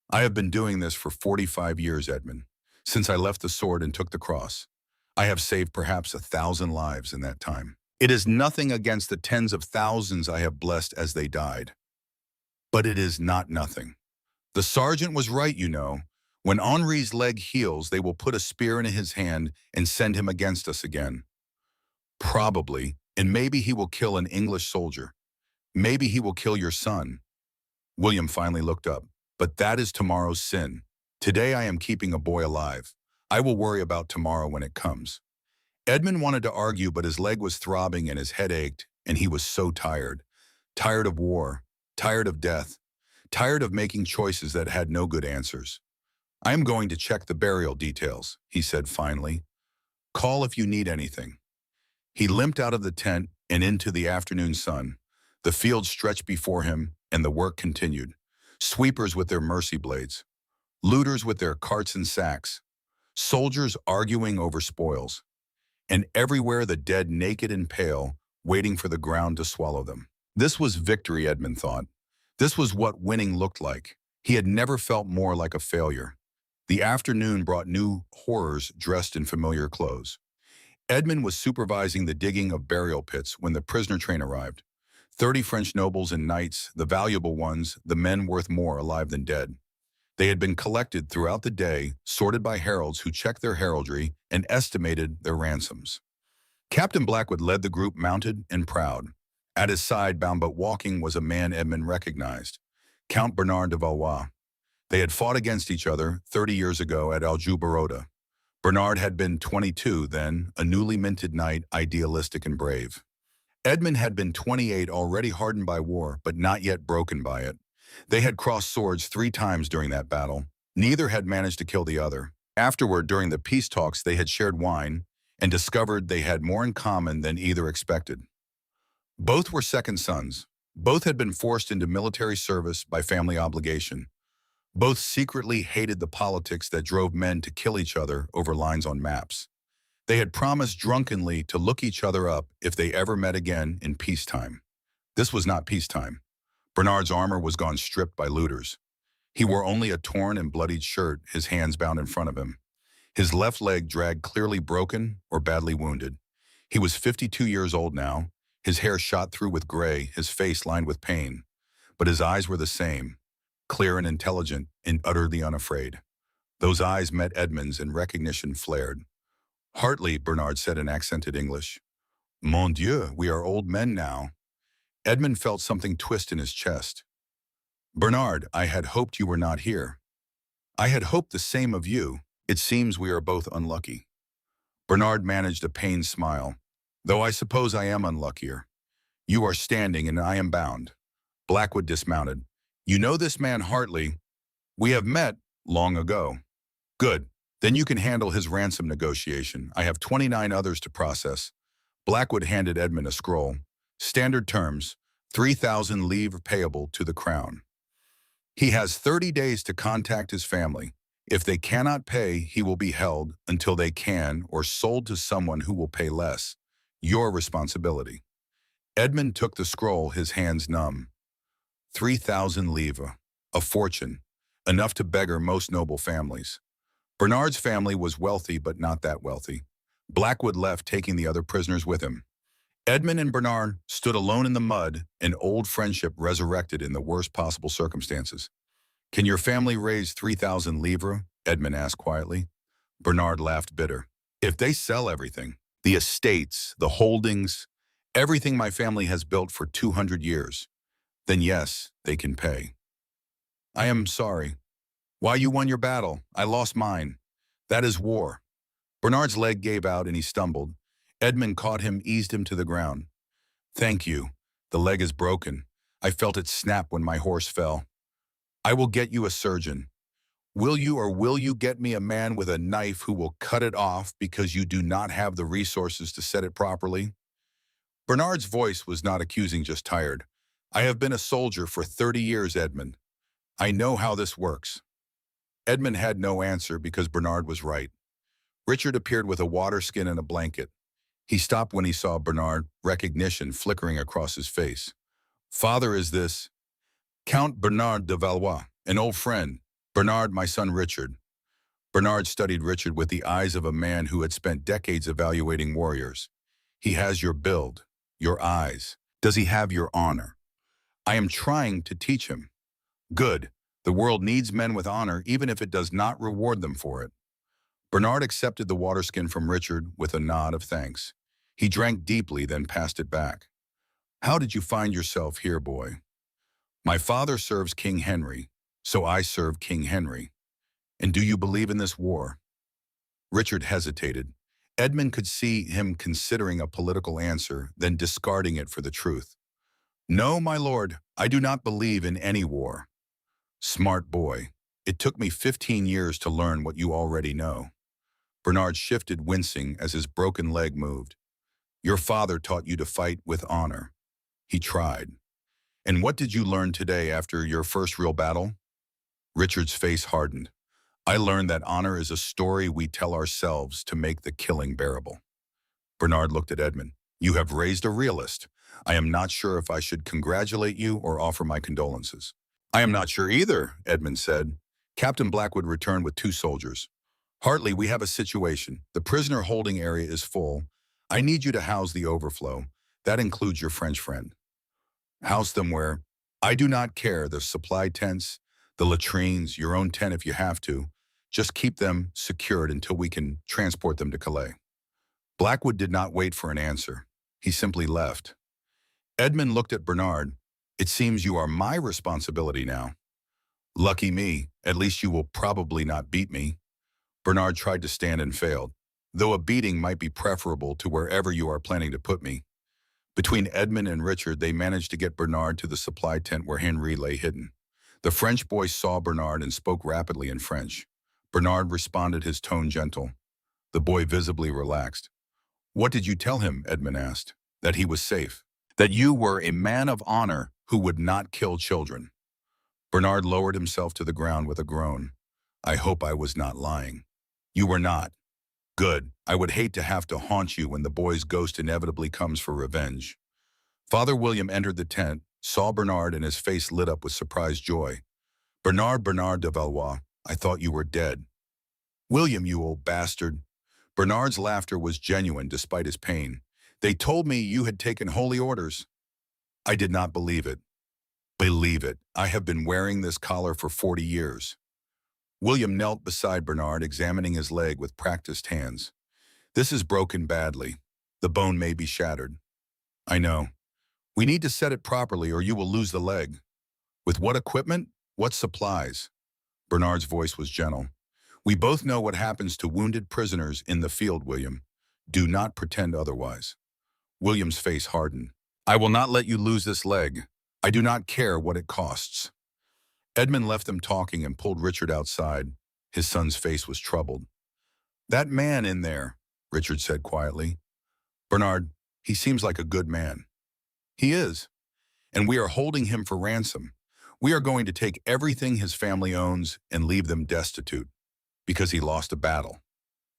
"I have been doing this for 45 years, Edmund, since I left the sword and took the cross. I have saved perhaps 1,000 lives in that time. It is nothing against the tens of thousands I have blessed as they died. But it is not nothing. The sergeant was right, you know. When Henri's leg heals, they will put a spear in his hand and send him against us again. Probably, and maybe he will kill an English soldier. Maybe he will kill your son." William finally looked up. "But that is tomorrow's sin. Today I am keeping a boy alive. I will worry about tomorrow when it comes." Edmund wanted to argue, but his leg was throbbing and his head ached, and he was so tired. Tired of war, tired of death, tired of making choices that had no good answers. "I am going to check the burial details," he said finally. "Call if you need anything." He limped out of the tent and into the afternoon sun. The field stretched before him, and the work continued. Sweepers with their mercy blades, looters with their carts and sacks, soldiers arguing over spoils, and everywhere the dead naked and pale, waiting for the ground to swallow them. This was victory, Edmund thought. This was what winning looked like. He had never felt more like a failure. The afternoon brought new horrors dressed in familiar clothes. Edmund was supervising the digging of burial pits when the prisoner train arrived. 30 French nobles and knights, the valuable ones, the men worth more alive than dead. They had been collected throughout the day, sorted by heralds who checked their heraldry and estimated their ransoms. Captain Blackwood led the group, mounted and proud. At his side, bound but walking, was a man Edmund recognized, Count Bernard de Valois. They had fought against each other 30 years ago at Aljubarrota. Bernard had been 22 then, a newly minted knight, idealistic and brave. Edmund had been 28, already hardened by war, but not yet broken by it. They had crossed swords 3 times during that battle. Neither had managed to kill the other. Afterward, during the peace talks, they had shared wine and discovered they had more in common than either expected. Both were second sons. Both had been forced into military service by family obligation. Both secretly hated the politics that drove men to kill each other over lines on maps. They had promised drunkenly to look each other up if they ever met again in peacetime. This was not peacetime. Bernard's armor was gone, stripped by looters. He wore only a torn and bloodied shirt, his hands bound in front of him. His left leg dragged, clearly broken or badly wounded. He was 52 years old now, his hair shot through with gray, his face lined with pain. But his eyes were the same, clear and intelligent and utterly unafraid. Those eyes met Edmund's and recognition flared. "Hartley," Bernard said in accented English. "Mon Dieu, we are old men now." Edmund felt something twist in his chest. "Bernard, I had hoped you were not here." I had hoped the same of you. It seems we are both unlucky. Bernard managed a pained smile. Though I suppose I am unluckier. You are standing and I am bound. Blackwood dismounted. You know this man Hartley. We have met long ago. Good. Then you can handle his ransom negotiation. I have 29 others to process. Blackwood handed Edmund a scroll. Standard terms, 3,000 livres payable to the crown. He has 30 days to contact his family. If they cannot pay, he will be held until they can or sold to someone who will pay less. Your responsibility. Edmund took the scroll, his hands numb. 3,000 livres, a fortune, enough to beggar most noble families. Bernard's family was wealthy but not that wealthy. Blackwood left, taking the other prisoners with him. Edmund and Bernard stood alone in the mud, an old friendship resurrected in the worst possible circumstances. Can your family raise 3,000 livres? Edmund asked quietly. Bernard laughed bitter. If they sell everything, the estates, the holdings, everything my family has built for 200 years, then yes, they can pay. I am sorry. Why, you won your battle. I lost mine. That is war. Bernard's leg gave out and he stumbled. Edmund caught him, eased him to the ground. Thank you. The leg is broken. I felt it snap when my horse fell. I will get you a surgeon. Will you get me a man with a knife who will cut it off because you do not have the resources to set it properly? Bernard's voice was not accusing, just tired. I have been a soldier for 30 years, Edmund. I know how this works. Edmund had no answer because Bernard was right. Richard appeared with a water skin and a blanket. He stopped when he saw Bernard, recognition flickering across his face. Father, is this? Count Bernard de Valois, an old friend. Bernard, my son Richard. Bernard studied Richard with the eyes of a man who had spent decades evaluating warriors. He has your build, your eyes. Does he have your honor? I am trying to teach him. Good. The world needs men with honor, even if it does not reward them for it. Bernard accepted the water skin from Richard with a nod of thanks. He drank deeply, then passed it back. How did you find yourself here, boy? My father serves King Henry, so I serve King Henry. And do you believe in this war? Richard hesitated. Edmund could see him considering a political answer, then discarding it for the truth. No, my lord, I do not believe in any war. Smart boy. It took me 15 years to learn what you already know. Bernard shifted, wincing as his broken leg moved. Your father taught you to fight with honor. He tried. And what did you learn today after your first real battle? Richard's face hardened. I learned that honor is a story we tell ourselves to make the killing bearable. Bernard looked at Edmund. You have raised a realist. I am not sure if I should congratulate you or offer my condolences. I am not sure either, Edmund said. Captain Blackwood returned with 2 soldiers. Hartley, we have a situation. The prisoner holding area is full. I need you to house the overflow. That includes your French friend. House them where? I do not care. The supply tents, the latrines, your own tent if you have to. Just keep them secured until we can transport them to Calais. Blackwood did not wait for an answer. He simply left. Edmund looked at Bernard. It seems you are my responsibility now. Lucky me. At least you will probably not beat me. Bernard tried to stand and failed, though a beating might be preferable to wherever you are planning to put me. Between Edmund and Richard, they managed to get Bernard to the supply tent where Henry lay hidden. The French boy saw Bernard and spoke rapidly in French. Bernard responded, his tone gentle. The boy visibly relaxed. What did you tell him? Edmund asked. That he was safe. That you were a man of honor who would not kill children. Bernard lowered himself to the ground with a groan. I hope I was not lying. You were not. Good. I would hate to have to haunt you when the boy's ghost inevitably comes for revenge. Father William entered the tent, saw Bernard, and his face lit up with surprised joy. Bernard de Valois, I thought you were dead. William, you old bastard. Bernard's laughter was genuine despite his pain. They told me you had taken holy orders. I did not believe it. Believe it. I have been wearing this collar for 40 years. William knelt beside Bernard, examining his leg with practiced hands. This is broken badly. The bone may be shattered. I know. We need to set it properly or you will lose the leg. With what equipment? What supplies? Bernard's voice was gentle. We both know what happens to wounded prisoners in the field, William. Do not pretend otherwise. William's face hardened. I will not let you lose this leg. I do not care what it costs. Edmund left them talking and pulled Richard outside. His son's face was troubled. That man in there, Richard said quietly. Bernard, he seems like a good man. He is, and we are holding him for ransom. We are going to take everything his family owns and leave them destitute, because he lost a battle.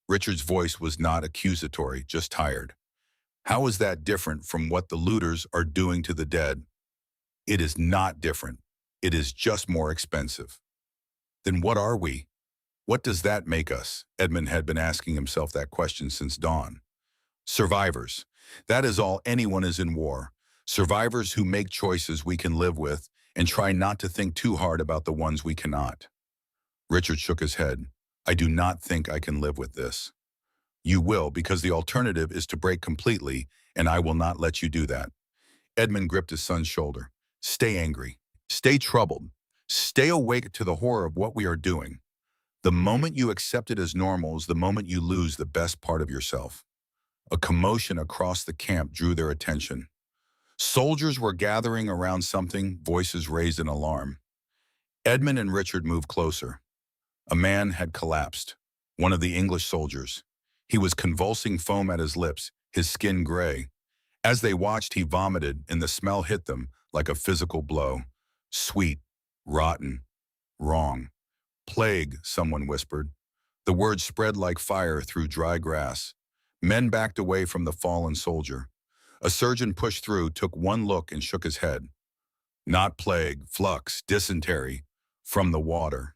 Richard's voice was not accusatory, just tired. How is that different from what the looters are doing to the dead? It is not different. It is just more expensive. Then what are we? What does that make us? Edmund had been asking himself that question since dawn. Survivors. That is all anyone is in war. Survivors who make choices we can live with and try not to think too hard about the ones we cannot. Richard shook his head. I do not think I can live with this. You will, because the alternative is to break completely, and I will not let you do that. Edmund gripped his son's shoulder. Stay angry. Stay troubled. Stay awake to the horror of what we are doing. The moment you accept it as normal is the moment you lose the best part of yourself. A commotion across the camp drew their attention. Soldiers were gathering around something, voices raised in alarm. Edmund and Richard moved closer. A man had collapsed, one of the English soldiers. He was convulsing foam at his lips, his skin gray. As they watched, he vomited, and the smell hit them like a physical blow. Sweet, rotten, wrong. Plague, someone whispered. The word spread like fire through dry grass. Men backed away from the fallen soldier. A surgeon pushed through, took one look, and shook his head. Not plague, flux, dysentery. From the water.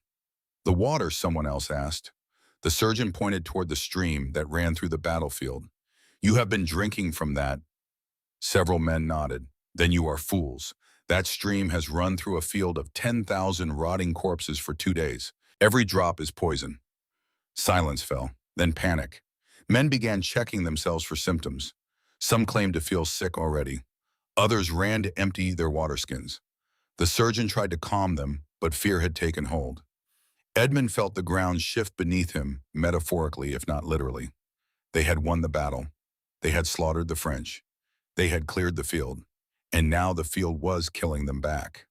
The water, someone else asked. The surgeon pointed toward the stream that ran through the battlefield. You have been drinking from that. Several men nodded. Then you are fools. That stream has run through a field of 10,000 rotting corpses for 2 days. Every drop is poison. Silence fell, then panic. Men began checking themselves for symptoms. Some claimed to feel sick already. Others ran to empty their water skins. The surgeon tried to calm them, but fear had taken hold. Edmund felt the ground shift beneath him, metaphorically if not literally. They had won the battle. They had slaughtered the French. They had cleared the field. And now the field was killing them back.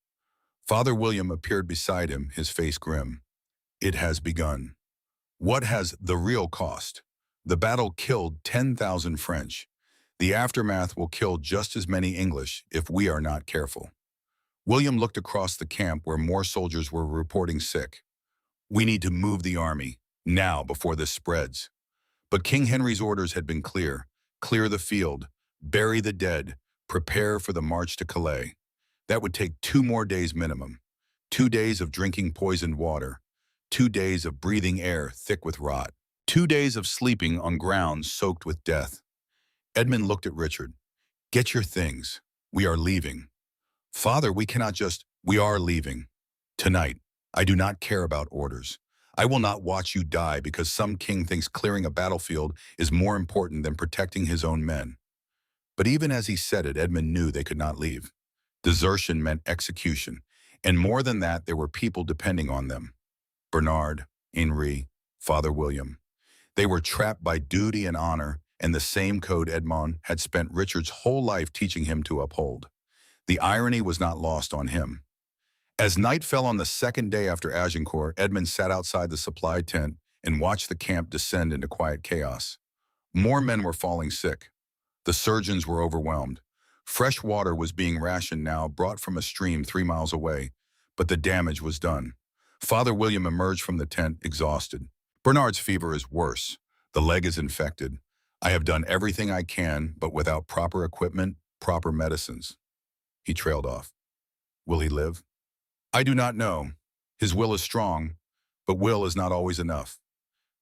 Father William appeared beside him, his face grim. It has begun. What has the real cost? The battle killed 10,000 French. The aftermath will kill just as many English if we are not careful. William looked across the camp where more soldiers were reporting sick. We need to move the army, now, before this spreads. But King Henry's orders had been clear. Clear the field, bury the dead, prepare for the march to Calais. That would take 2 more days minimum. 2 days of drinking poisoned water. 2 days of breathing air thick with rot. 2 days of sleeping on ground soaked with death. Edmund looked at Richard. Get your things. We are leaving. Father, we cannot just... We are leaving. Tonight. I do not care about orders. I will not watch you die because some king thinks clearing a battlefield is more important than protecting his own men. But even as he said it, Edmund knew they could not leave. Desertion meant execution, and more than that, there were people depending on them. Bernard, Henri, Father William. They were trapped by duty and honor, and the same code Edmond had spent Richard's whole life teaching him to uphold. The irony was not lost on him. As night fell on the second day after Agincourt, Edmund sat outside the supply tent and watched the camp descend into quiet chaos. More men were falling sick. The surgeons were overwhelmed. Fresh water was being rationed now, brought from a stream 3 miles away, but the damage was done. Father William emerged from the tent, exhausted. Bernard's fever is worse. The leg is infected. I have done everything I can, but without proper equipment, proper medicines. He trailed off. Will he live? I do not know. His will is strong, but will is not always enough.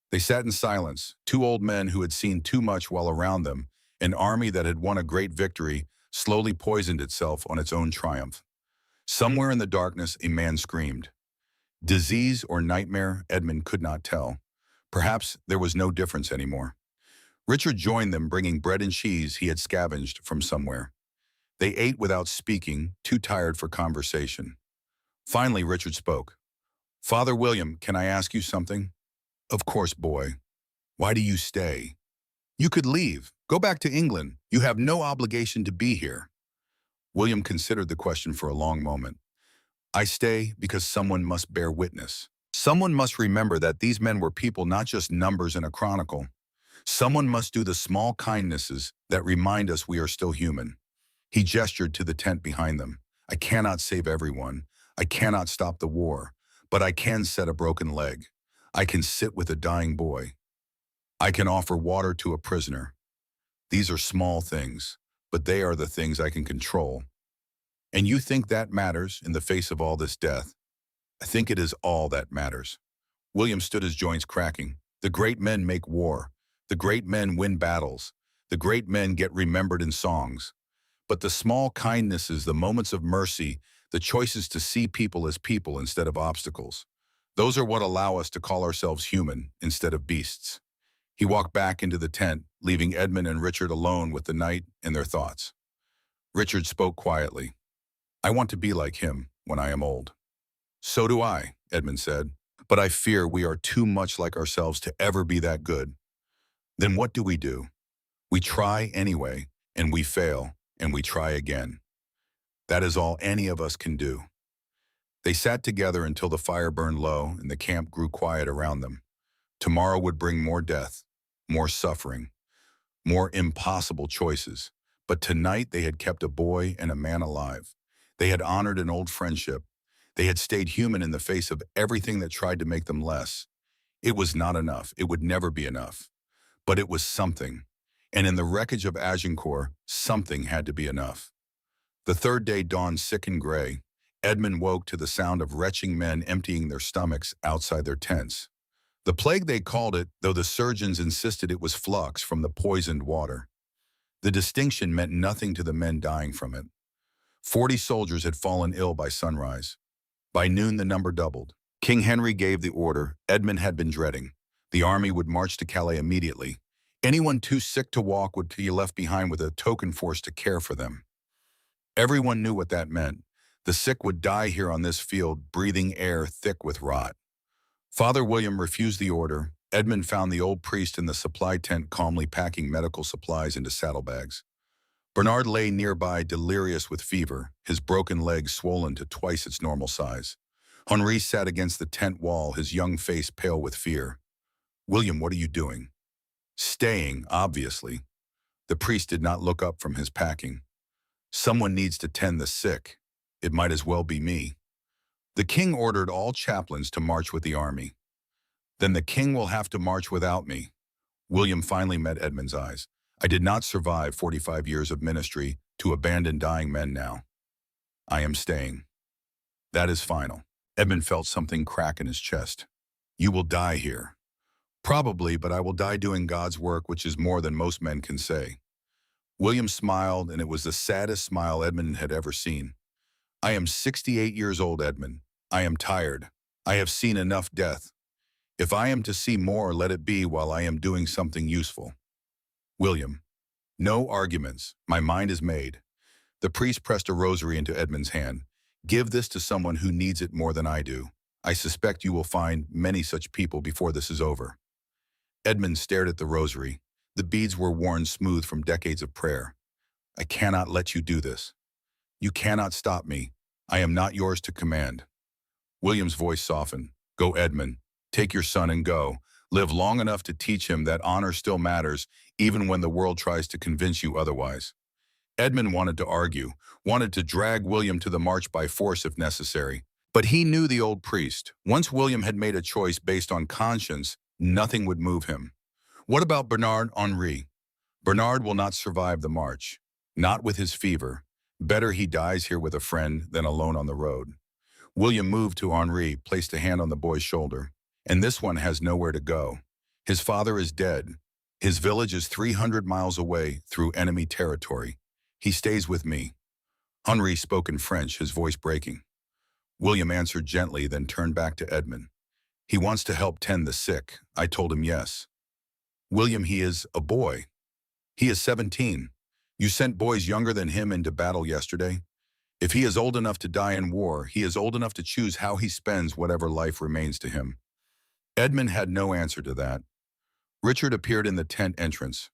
They sat in silence, 2 old men who had seen too much while around them, an army that had won a great victory, slowly poisoned itself on its own triumph. Somewhere in the darkness, a man screamed. Disease or nightmare, Edmund could not tell. Perhaps there was no difference anymore. Richard joined them, bringing bread and cheese he had scavenged from somewhere. They ate without speaking, too tired for conversation. Finally, Richard spoke. Father William, can I ask you something? Of course, boy. Why do you stay? You could leave. Go back to England. You have no obligation to be here. William considered the question for a long moment. I stay because someone must bear witness. Someone must remember that these men were people, not just numbers in a chronicle. Someone must do the small kindnesses that remind us we are still human. He gestured to the tent behind them. I cannot save everyone. I cannot stop the war. But I can set a broken leg. I can sit with a dying boy. I can offer water to a prisoner. These are small things, but they are the things I can control. And you think that matters in the face of all this death? I think it is all that matters. William stood, his joints cracking. The great men make war. The great men win battles. The great men get remembered in songs. But the small kindnesses, the moments of mercy, the choices to see people as people instead of obstacles, those are what allow us to call ourselves human instead of beasts. He walked back into the tent, leaving Edmund and Richard alone with the night and their thoughts. Richard spoke quietly. I want to be like him when I am old. So do I, Edmund said, but I fear we are too much like ourselves to ever be that good. Then what do? We try anyway, and we fail, and we try again. That is all any of us can do. They sat together until the fire burned low and the camp grew quiet around them. Tomorrow would bring more death, more suffering, more impossible choices. But tonight they had kept a boy and a man alive. They had honored an old friendship. They had stayed human in the face of everything that tried to make them less. It was not enough. It would never be enough. But it was something. And in the wreckage of Agincourt, something had to be enough. The third day dawned sick and gray. Edmund woke to the sound of retching men emptying their stomachs outside their tents. The plague they called it, though the surgeons insisted it was flux from the poisoned water. The distinction meant nothing to the men dying from it. 40 soldiers had fallen ill by sunrise. By noon the number doubled. King Henry gave the order Edmund had been dreading. The army would march to Calais immediately. Anyone too sick to walk would be left behind with a token force to care for them. Everyone knew what that meant. The sick would die here on this field, breathing air thick with rot. Father William refused the order. Edmund found the old priest in the supply tent calmly packing medical supplies into saddlebags. Bernard lay nearby, delirious with fever, his broken leg swollen to twice its normal size. Henri sat against the tent wall, his young face pale with fear. William, what are you doing? Staying, obviously. The priest did not look up from his packing. Someone needs to tend the sick. It might as well be me. The king ordered all chaplains to march with the army. Then the king will have to march without me. William finally met Edmund's eyes. I did not survive 45 years of ministry to abandon dying men now. I am staying. That is final. Edmund felt something crack in his chest. You will die here. Probably, but I will die doing God's work, which is more than most men can say. William smiled, and it was the saddest smile Edmund had ever seen. I am 68 years old, Edmund. I am tired. I have seen enough death. If I am to see more, let it be while I am doing something useful. William, no arguments. My mind is made. The priest pressed a rosary into Edmund's hand. Give this to someone who needs it more than I do. I suspect you will find many such people before this is over. Edmund stared at the rosary. The beads were worn smooth from decades of prayer. I cannot let you do this. You cannot stop me. I am not yours to command. William's voice softened. Go, Edmund. Take your son and go. Live long enough to teach him that honor still matters, even when the world tries to convince you otherwise. Edmund wanted to argue, wanted to drag William to the march by force if necessary. But he knew the old priest. Once William had made a choice based on conscience, nothing would move him. What about Bernard Henri? Bernard will not survive the march. Not with his fever. Better he dies here with a friend than alone on the road. William moved to Henri, placed a hand on the boy's shoulder. And this one has nowhere to go. His father is dead. His village is 300 miles away through enemy territory. He stays with me. Henri spoke in French, his voice breaking. William answered gently, then turned back to Edmund. He wants to help tend the sick. I told him yes. William, he is a boy. He is 17. You sent boys younger than him into battle yesterday. If he is old enough to die in war, he is old enough to choose how he spends whatever life remains to him. Edmund had no answer to that. Richard appeared in the tent entrance.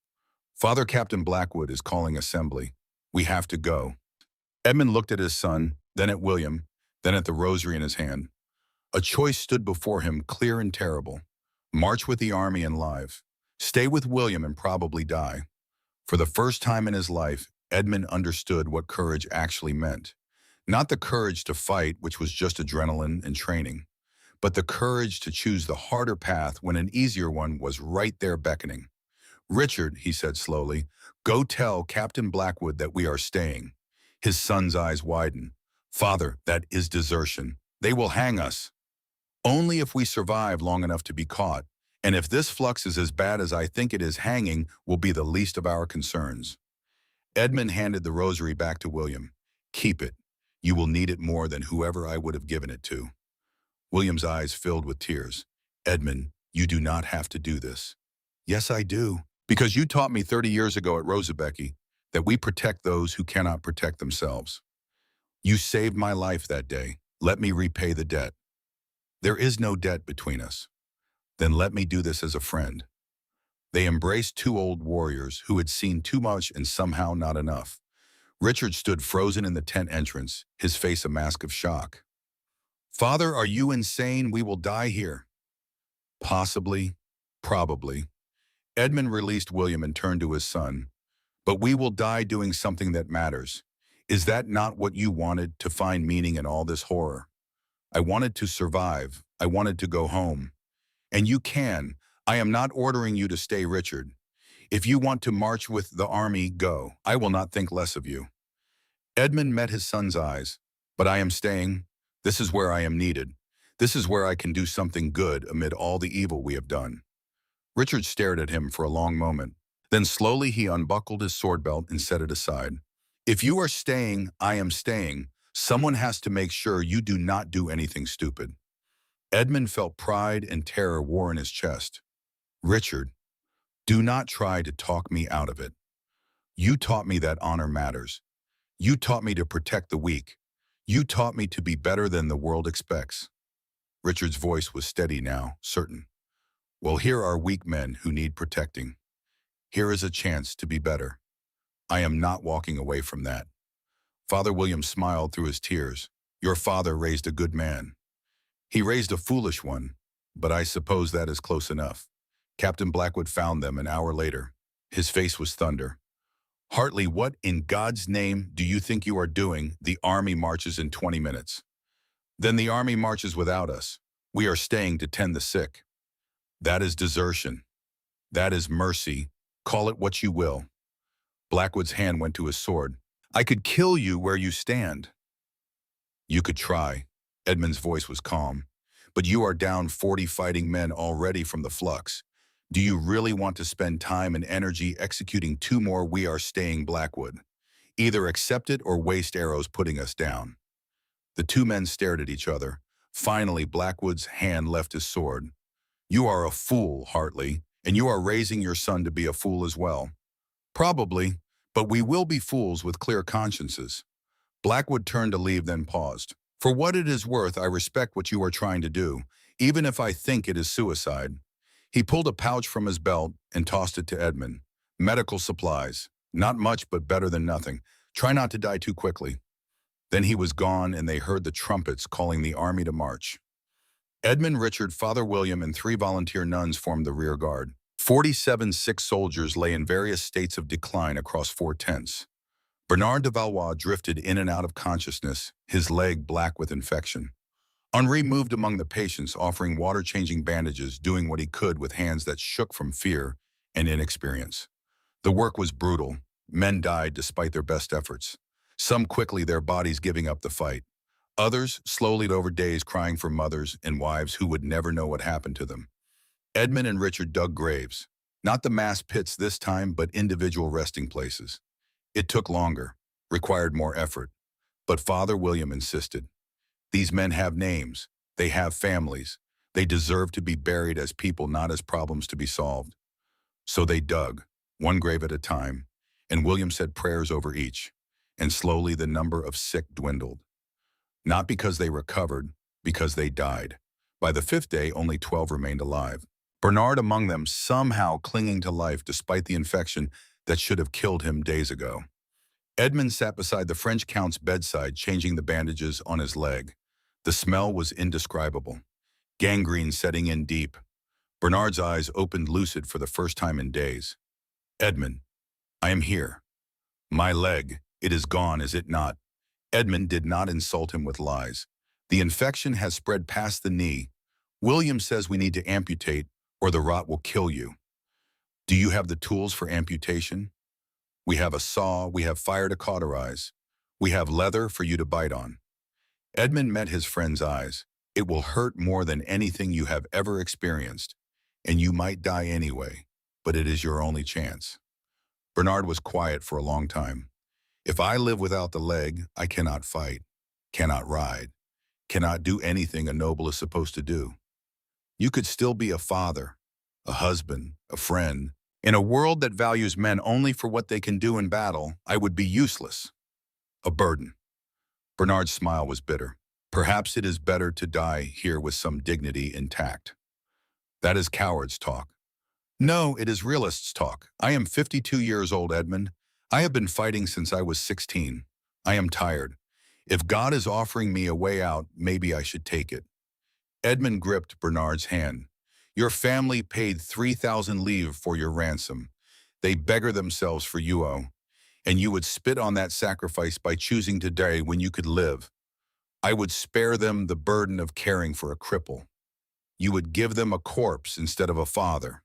Father Captain Blackwood is calling assembly. We have to go. Edmund looked at his son, then at William, then at the rosary in his hand. A choice stood before him, clear and terrible. March with the army and live. Stay with William and probably die. For the first time in his life, Edmund understood what courage actually meant. Not the courage to fight, which was just adrenaline and training, but the courage to choose the harder path when an easier one was right there beckoning. Richard, he said slowly, go tell Captain Blackwood that we are staying. His son's eyes widened. Father, that is desertion. They will hang us. Only if we survive long enough to be caught. And if this flux is as bad as I think it is, hanging will be the least of our concerns. Edmund handed the rosary back to William. Keep it. You will need it more than whoever I would have given it to. William's eyes filled with tears. Edmund, you do not have to do this. Yes, I do. Because you taught me 30 years ago at Rosebecki that we protect those who cannot protect themselves. You saved my life that day. Let me repay the debt. There is no debt between us. Then let me do this as a friend. They embraced two old warriors who had seen too much and somehow not enough. Richard stood frozen in the tent entrance, his face a mask of shock. Father, are you insane? We will die here. Possibly, probably. Edmund released William and turned to his son. But we will die doing something that matters. Is that not what you wanted, to find meaning in all this horror? I wanted to survive. I wanted to go home. And you can. I am not ordering you to stay, Richard. If you want to march with the army, go. I will not think less of you. Edmund met his son's eyes. But I am staying. This is where I am needed. This is where I can do something good amid all the evil we have done. Richard stared at him for a long moment. Then slowly he unbuckled his sword belt and set it aside. If you are staying, I am staying. Someone has to make sure you do not do anything stupid. Edmund felt pride and terror war in his chest. Richard, do not try to talk me out of it. You taught me that honor matters. You taught me to protect the weak. You taught me to be better than the world expects. Richard's voice was steady now, certain. Well, here are weak men who need protecting. Here is a chance to be better. I am not walking away from that. Father William smiled through his tears. Your father raised a good man. He raised a foolish one, but I suppose that is close enough. Captain Blackwood found them an hour later. His face was thunder. Hartley, what in God's name do you think you are doing? The army marches in 20 minutes. Then the army marches without us. We are staying to tend the sick. That is desertion. That is mercy. Call it what you will. Blackwood's hand went to his sword. I could kill you where you stand. You could try. Edmund's voice was calm. But you are down 40 fighting men already from the flux. Do you really want to spend time and energy executing two more? We are staying, Blackwood. Either accept it or waste arrows putting us down. The two men stared at each other. Finally, Blackwood's hand left his sword. You are a fool, Hartley, and you are raising your son to be a fool as well. Probably, but we will be fools with clear consciences. Blackwood turned to leave, then paused. For what it is worth, I respect what you are trying to do, even if I think it is suicide. He pulled a pouch from his belt and tossed it to Edmund. Medical supplies. Not much, but better than nothing. Try not to die too quickly. Then he was gone, and they heard the trumpets calling the army to march. Edmund, Richard, Father William, and 3 volunteer nuns formed the rear guard. 47 sick soldiers lay in various states of decline across 4 tents. Bernard de Valois drifted in and out of consciousness, his leg black with infection. Henri moved among the patients, offering water-changing bandages, doing what he could with hands that shook from fear and inexperience. The work was brutal. Men died despite their best efforts. Some quickly, their bodies giving up the fight. Others slowly over days crying for mothers and wives who would never know what happened to them. Edmund and Richard dug graves. Not the mass pits this time, but individual resting places. It took longer, required more effort. But Father William insisted. These men have names. They have families. They deserve to be buried as people, not as problems to be solved. So they dug, one grave at a time, and William said prayers over each. and slowly the number of sick dwindled. Not because they recovered, because they died. By the fifth day, only 12 remained alive. Bernard among them, somehow clinging to life despite the infection that should have killed him days ago. Edmund sat beside the French count's bedside, changing the bandages on his leg. The smell was indescribable, gangrene setting in deep. Bernard's eyes opened lucid for the first time in days. Edmund, I am here. My leg, it is gone, is it not? Edmund did not insult him with lies. The infection has spread past the knee. William says we need to amputate or the rot will kill you. Do you have the tools for amputation? We have a saw, we have fire to cauterize. We have leather for you to bite on. Edmund met his friend's eyes. It will hurt more than anything you have ever experienced, and you might die anyway, but it is your only chance. Bernard was quiet for a long time. If I live without the leg, I cannot fight, cannot ride, cannot do anything a noble is supposed to do. You could still be a father, a husband, a friend. In a world that values men only for what they can do in battle, I would be useless, a burden. Bernard's smile was bitter. Perhaps it is better to die here with some dignity intact. That is cowards' talk. No, it is realists' talk. I am 52 years old, Edmund. I have been fighting since I was 16. I am tired. If God is offering me a way out, maybe I should take it. Edmund gripped Bernard's hand. Your family paid 3,000 livres for your ransom. They beggar themselves for you, and you would spit on that sacrifice by choosing to die when you could live. I would spare them the burden of caring for a cripple. You would give them a corpse instead of a father.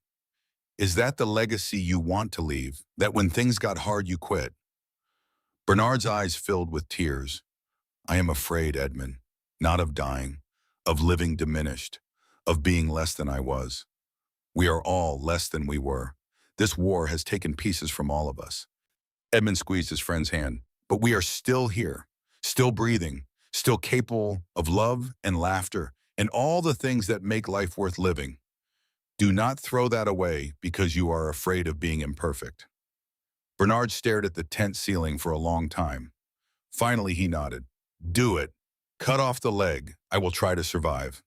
Is that the legacy you want to leave, that when things got hard you quit? Bernard's eyes filled with tears. I am afraid, Edmund, not of dying, of living diminished, of being less than I was. We are all less than we were. This war has taken pieces from all of us. Edmund squeezed his friend's hand. But we are still here, still breathing, still capable of love and laughter and all the things that make life worth living. Do not throw that away because you are afraid of being imperfect. Bernard stared at the tent ceiling for a long time. Finally, he nodded. Do it. Cut off the leg. I will try to survive.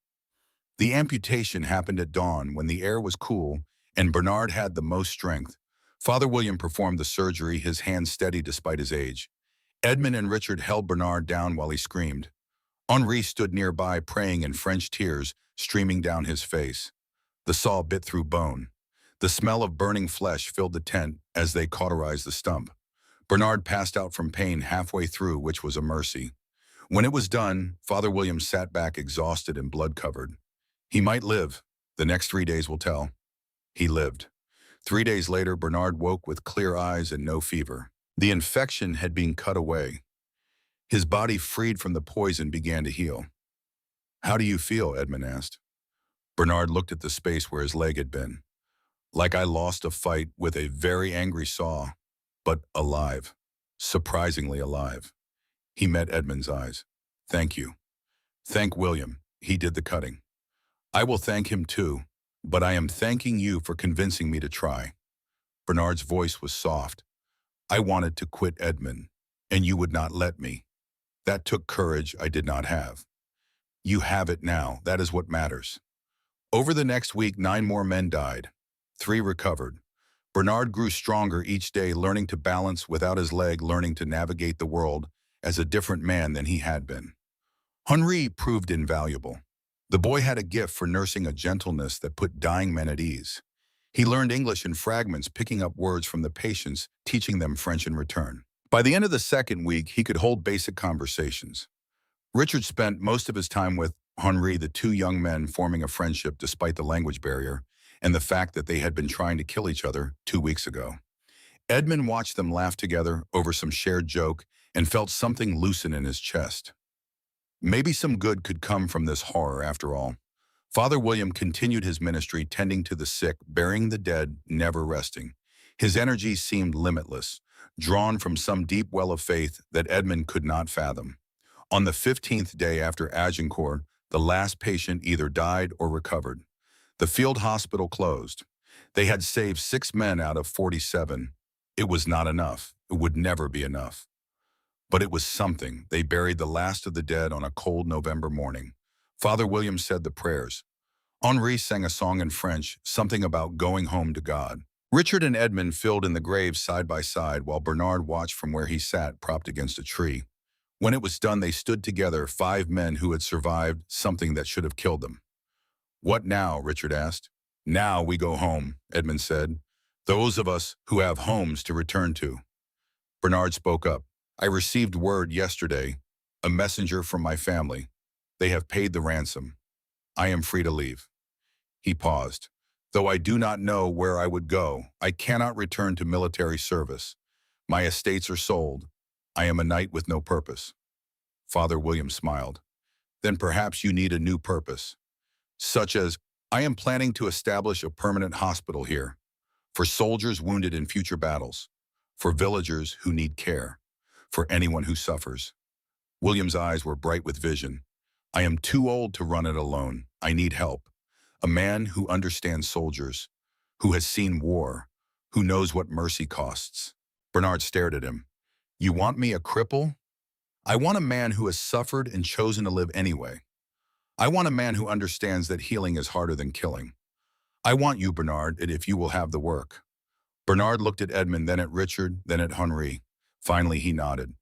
The amputation happened at dawn when the air was cool and Bernard had the most strength. Father William performed the surgery, his hands steady despite his age. Edmund and Richard held Bernard down while he screamed. Henri stood nearby praying in French tears streaming down his face. The saw bit through bone. The smell of burning flesh filled the tent as they cauterized the stump. Bernard passed out from pain halfway through, which was a mercy. When it was done, Father William sat back exhausted and blood-covered. He might live. The next 3 days will tell. He lived. 3 days later, Bernard woke with clear eyes and no fever. The infection had been cut away. His body, freed from the poison, began to heal. How do you feel? Edmund asked. Bernard looked at the space where his leg had been. Like I lost a fight with a very angry saw, but alive. Surprisingly alive. He met Edmund's eyes. Thank you. Thank William. He did the cutting. I will thank him too, but I am thanking you for convincing me to try. Bernard's voice was soft. I wanted to quit Edmund, and you would not let me. That took courage I did not have. You have it now. That is what matters. Over the next week, 9 more men died. 3 recovered. Bernard grew stronger each day, learning to balance without his leg, learning to navigate the world as a different man than he had been. Henri proved invaluable. The boy had a gift for nursing a gentleness that put dying men at ease. He learned English in fragments, picking up words from the patients, teaching them French in return. By the end of the second week, he could hold basic conversations. Richard spent most of his time with Henri, the 2 young men forming a friendship despite the language barrier and the fact that they had been trying to kill each other 2 weeks ago. Edmund watched them laugh together over some shared joke and felt something loosen in his chest. Maybe some good could come from this horror after all. Father William continued his ministry, tending to the sick, burying the dead, never resting. His energy seemed limitless, drawn from some deep well of faith that Edmund could not fathom. On the 15th day after Agincourt, the last patient either died or recovered. The field hospital closed. They had saved 6 men out of 47. It was not enough. It would never be enough. But it was something. They buried the last of the dead on a cold November morning. Father William said the prayers. Henri sang a song in French, something about going home to God. Richard and Edmund filled in the graves side by side while Bernard watched from where he sat propped against a tree. When it was done, they stood together, 5 men who had survived something that should have killed them. What now? Richard asked. Now we go home, Edmund said. Those of us who have homes to return to. Bernard spoke up. I received word yesterday, a messenger from my family. They have paid the ransom. I am free to leave. He paused. Though I do not know where I would go, I cannot return to military service. My estates are sold. I am a knight with no purpose. Father William smiled. Then perhaps you need a new purpose, such as, I am planning to establish a permanent hospital here, for soldiers wounded in future battles, for villagers who need care, for anyone who suffers. William's eyes were bright with vision. I am too old to run it alone. I need help. A man who understands soldiers, who has seen war, who knows what mercy costs. Bernard stared at him. You want me a cripple? I want a man who has suffered and chosen to live anyway. I want a man who understands that healing is harder than killing. I want you, Bernard, and if you will have the work. Bernard looked at Edmund, then at Richard, then at Henri. Finally, he nodded.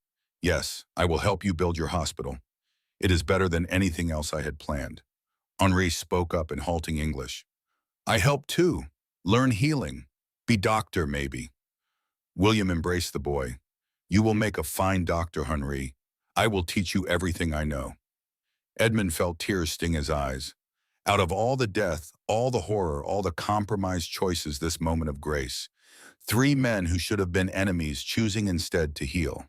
Yes, I will help you build your hospital. It is better than anything else I had planned. Henri spoke up in halting English. I help too. Learn healing. Be doctor, maybe. William embraced the boy. You will make a fine doctor, Henri. I will teach you everything I know. Edmund felt tears sting his eyes. Out of all the death, all the horror, all the compromised choices, this moment of grace. 3 men who should have been enemies choosing instead to heal.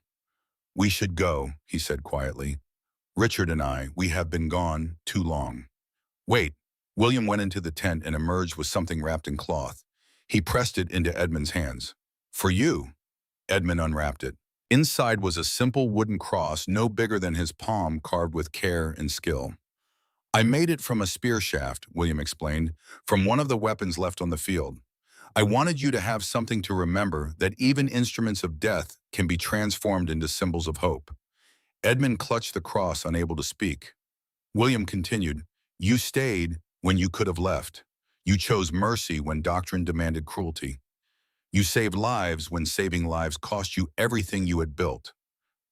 We should go, he said quietly. Richard and I, we have been gone too long. Wait. William went into the tent and emerged with something wrapped in cloth. He pressed it into Edmund's hands. For you. Edmund unwrapped it. Inside was a simple wooden cross no bigger than his palm, carved with care and skill. I made it from a spear shaft, William explained, from one of the weapons left on the field. I wanted you to have something to remember, that even instruments of death can be transformed into symbols of hope. Edmund clutched the cross, unable to speak. William continued, You stayed when you could have left. You chose mercy when doctrine demanded cruelty. You saved lives when saving lives cost you everything you had built.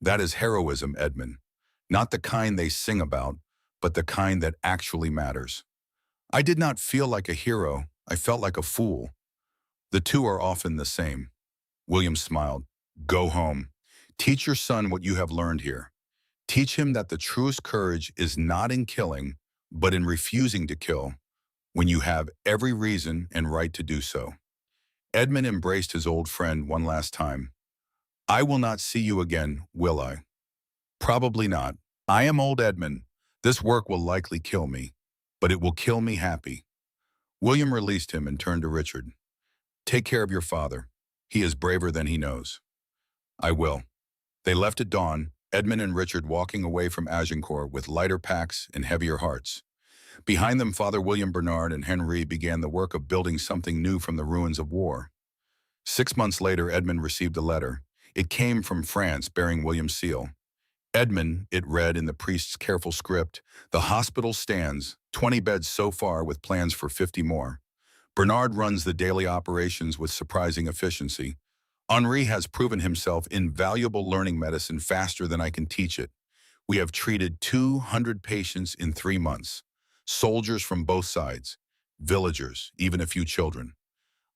That is heroism, Edmund. Not the kind they sing about, but the kind that actually matters. I did not feel like a hero. I felt like a fool. The two are often the same. William smiled. Go home. Teach your son what you have learned here. Teach him that the truest courage is not in killing, but in refusing to kill, when you have every reason and right to do so. Edmund embraced his old friend one last time. I will not see you again, will I? Probably not. I am old Edmund. This work will likely kill me, but it will kill me happy. William released him and turned to Richard. Take care of your father. He is braver than he knows. I will. They left at dawn, Edmund and Richard walking away from Agincourt with lighter packs and heavier hearts. Behind them, Father William, Bernard, and Henri began the work of building something new from the ruins of war. 6 months later, Edmund received a letter. It came from France, bearing William's seal. Edmund, it read in the priest's careful script, the hospital stands, 20 beds so far with plans for 50 more. Bernard runs the daily operations with surprising efficiency. Henri has proven himself invaluable learning medicine faster than I can teach it. We have treated 200 patients in 3 months. Soldiers from both sides, villagers, even a few children.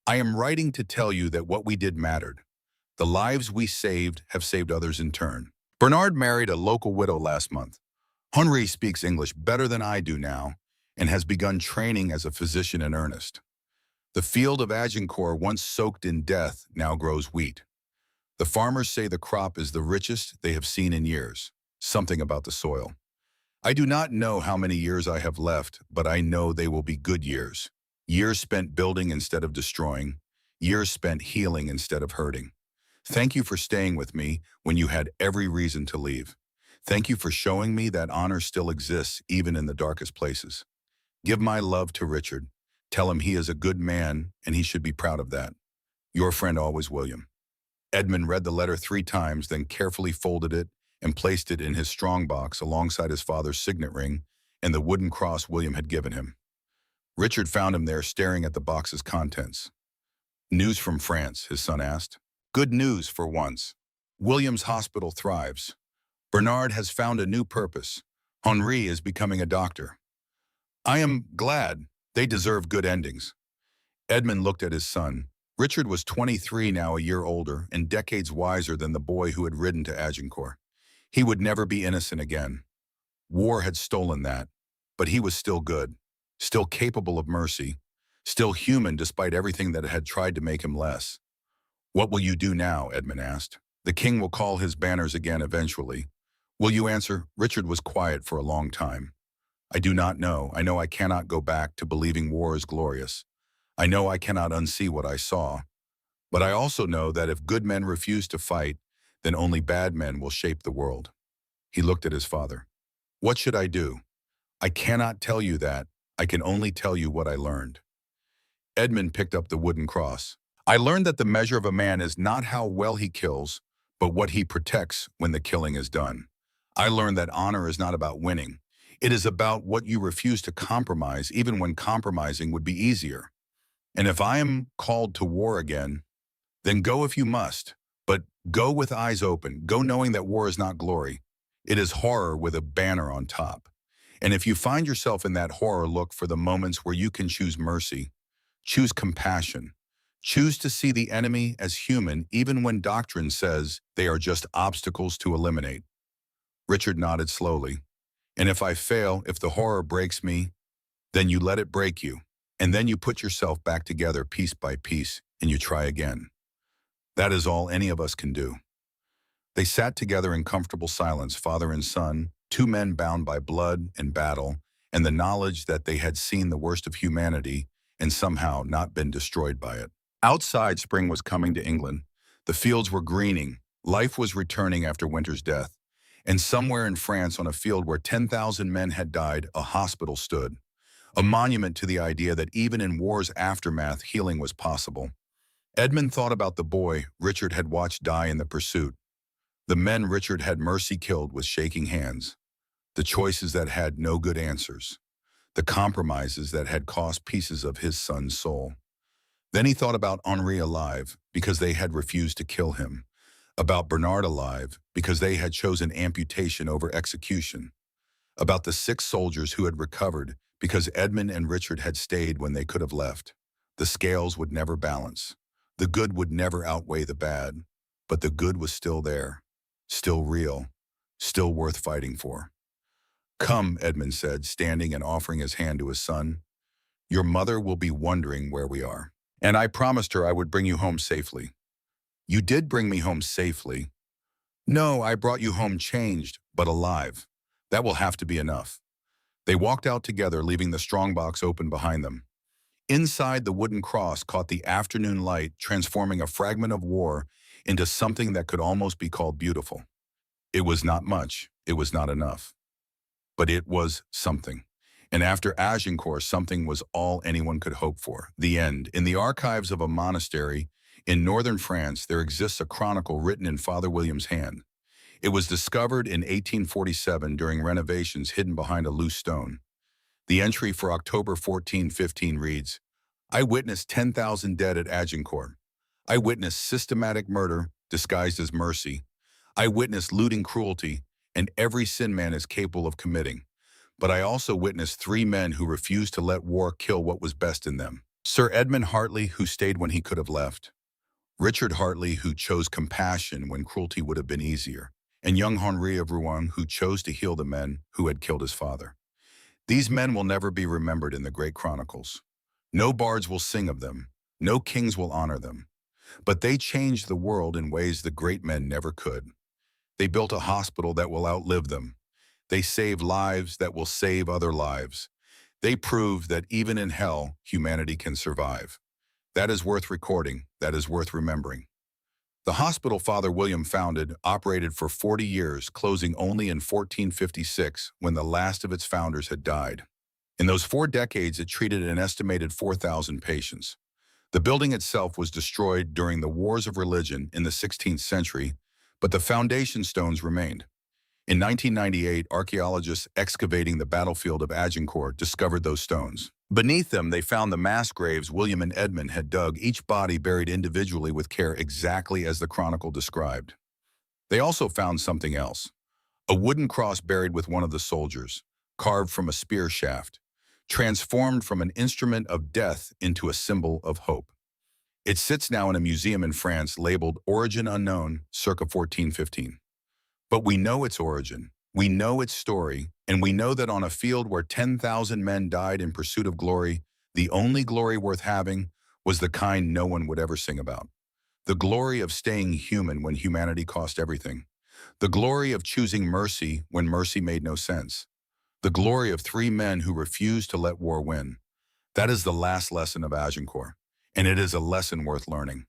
I am writing to tell you that what we did mattered. The lives we saved have saved others in turn. Bernard married a local widow last month. Henri speaks English better than I do now and has begun training as a physician in earnest. The field of Agincourt, once soaked in death, now grows wheat. The farmers say the crop is the richest they have seen in years. Something about the soil. I do not know how many years I have left, but I know they will be good years. Years spent building instead of destroying. Years spent healing instead of hurting. Thank you for staying with me when you had every reason to leave. Thank you for showing me that honor still exists even in the darkest places. Give my love to Richard. Tell him he is a good man and he should be proud of that. Your friend always, William. Edmund read the letter 3 times, then carefully folded it and placed it in his strongbox alongside his father's signet ring and the wooden cross William had given him. Richard found him there staring at the box's contents. "News from France?" his son asked. "Good news for once. William's hospital thrives. Bernard has found a new purpose. Henri is becoming a doctor. I am glad. They deserve good endings." Edmund looked at his son. Richard was 23 now, a year older, and decades wiser than the boy who had ridden to Agincourt. He would never be innocent again. War had stolen that, but he was still good, still capable of mercy, still human despite everything that had tried to make him less. "What will you do now?" Edmund asked. "The king will call his banners again eventually. Will you answer?" Richard was quiet for a long time. "I do not know. I know I cannot go back to believing war is glorious. I know I cannot unsee what I saw. But I also know that if good men refuse to fight, then only bad men will shape the world." He looked at his father. "What should I do?" "I cannot tell you that. I can only tell you what I learned." Edmund picked up the wooden cross. "I learned that the measure of a man is not how well he kills, but what he protects when the killing is done. I learned that honor is not about winning. It is about what you refuse to compromise, even when compromising would be easier. And if I am called to war again, then go if you must, but go with eyes open. Go knowing that war is not glory. It is horror with a banner on top. And if you find yourself in that horror, look for the moments where you can choose mercy, choose compassion, choose to see the enemy as human, even when doctrine says they are just obstacles to eliminate." Richard nodded slowly. "And if I fail, if the horror breaks me, then you let it break you. And then you put yourself back together piece by piece, and you try again. That is all any of us can do." They sat together in comfortable silence, father and son, two men bound by blood and battle, and the knowledge that they had seen the worst of humanity and somehow not been destroyed by it. Outside, spring was coming to England. The fields were greening. Life was returning after winter's death. And somewhere in France, on a field where 10,000 men had died, a hospital stood. A monument to the idea that even in war's aftermath, healing was possible. Edmund thought about the boy Richard had watched die in the pursuit. The men Richard had mercy killed with shaking hands. The choices that had no good answers. The compromises that had cost pieces of his son's soul. Then he thought about Henri alive because they had refused to kill him. About Bernard alive because they had chosen amputation over execution. About the 6 soldiers who had recovered because Edmund and Richard had stayed when they could have left. The scales would never balance. The good would never outweigh the bad. But the good was still there, still real, still worth fighting for. "Come," Edmund said, standing and offering his hand to his son. "Your mother will be wondering where we are. And I promised her I would bring you home safely." "You did bring me home safely." "No, I brought you home changed, but alive. That will have to be enough." They walked out together, leaving the strongbox open behind them. Inside, the wooden cross caught the afternoon light, transforming a fragment of war into something that could almost be called beautiful. It was not much, it was not enough. But it was something. And after Agincourt, something was all anyone could hope for. The end. In the archives of a monastery in northern France, there exists a chronicle written in Father William's hand. It was discovered in 1847 during renovations hidden behind a loose stone. The entry for October 1415 reads, "I witnessed 10,000 dead at Agincourt. I witnessed systematic murder disguised as mercy. I witnessed looting cruelty and every sin man is capable of committing. But I also witnessed 3 men who refused to let war kill what was best in them. Sir Edmund Hartley, who stayed when he could have left. Richard Hartley, who chose compassion when cruelty would have been easier. And young Henri of Rouen, who chose to heal the men who had killed his father. These men will never be remembered in the great chronicles. No bards will sing of them. No kings will honor them. But they changed the world in ways the great men never could. They built a hospital that will outlive them. They saved lives that will save other lives. They proved that even in hell, humanity can survive. That is worth recording. That is worth remembering." The hospital Father William founded operated for 40 years, closing only in 1456 when the last of its founders had died. In those 4 decades, it treated an estimated 4,000 patients. The building itself was destroyed during the Wars of Religion in the 16th century, but the foundation stones remained. In 1998, archaeologists excavating the battlefield of Agincourt discovered those stones. Beneath them, they found the mass graves William and Edmund had dug, each body buried individually with care exactly as the chronicle described. They also found something else. A wooden cross buried with one of the soldiers, carved from a spear shaft, transformed from an instrument of death into a symbol of hope. It sits now in a museum in France labeled Origin Unknown, circa 1415. But we know its origin, we know its story, and we know that on a field where 10,000 men died in pursuit of glory, the only glory worth having was the kind no one would ever sing about. The glory of staying human when humanity cost everything. The glory of choosing mercy when mercy made no sense. The glory of three men who refused to let war win. That is the last lesson of Agincourt, and it is a lesson worth learning.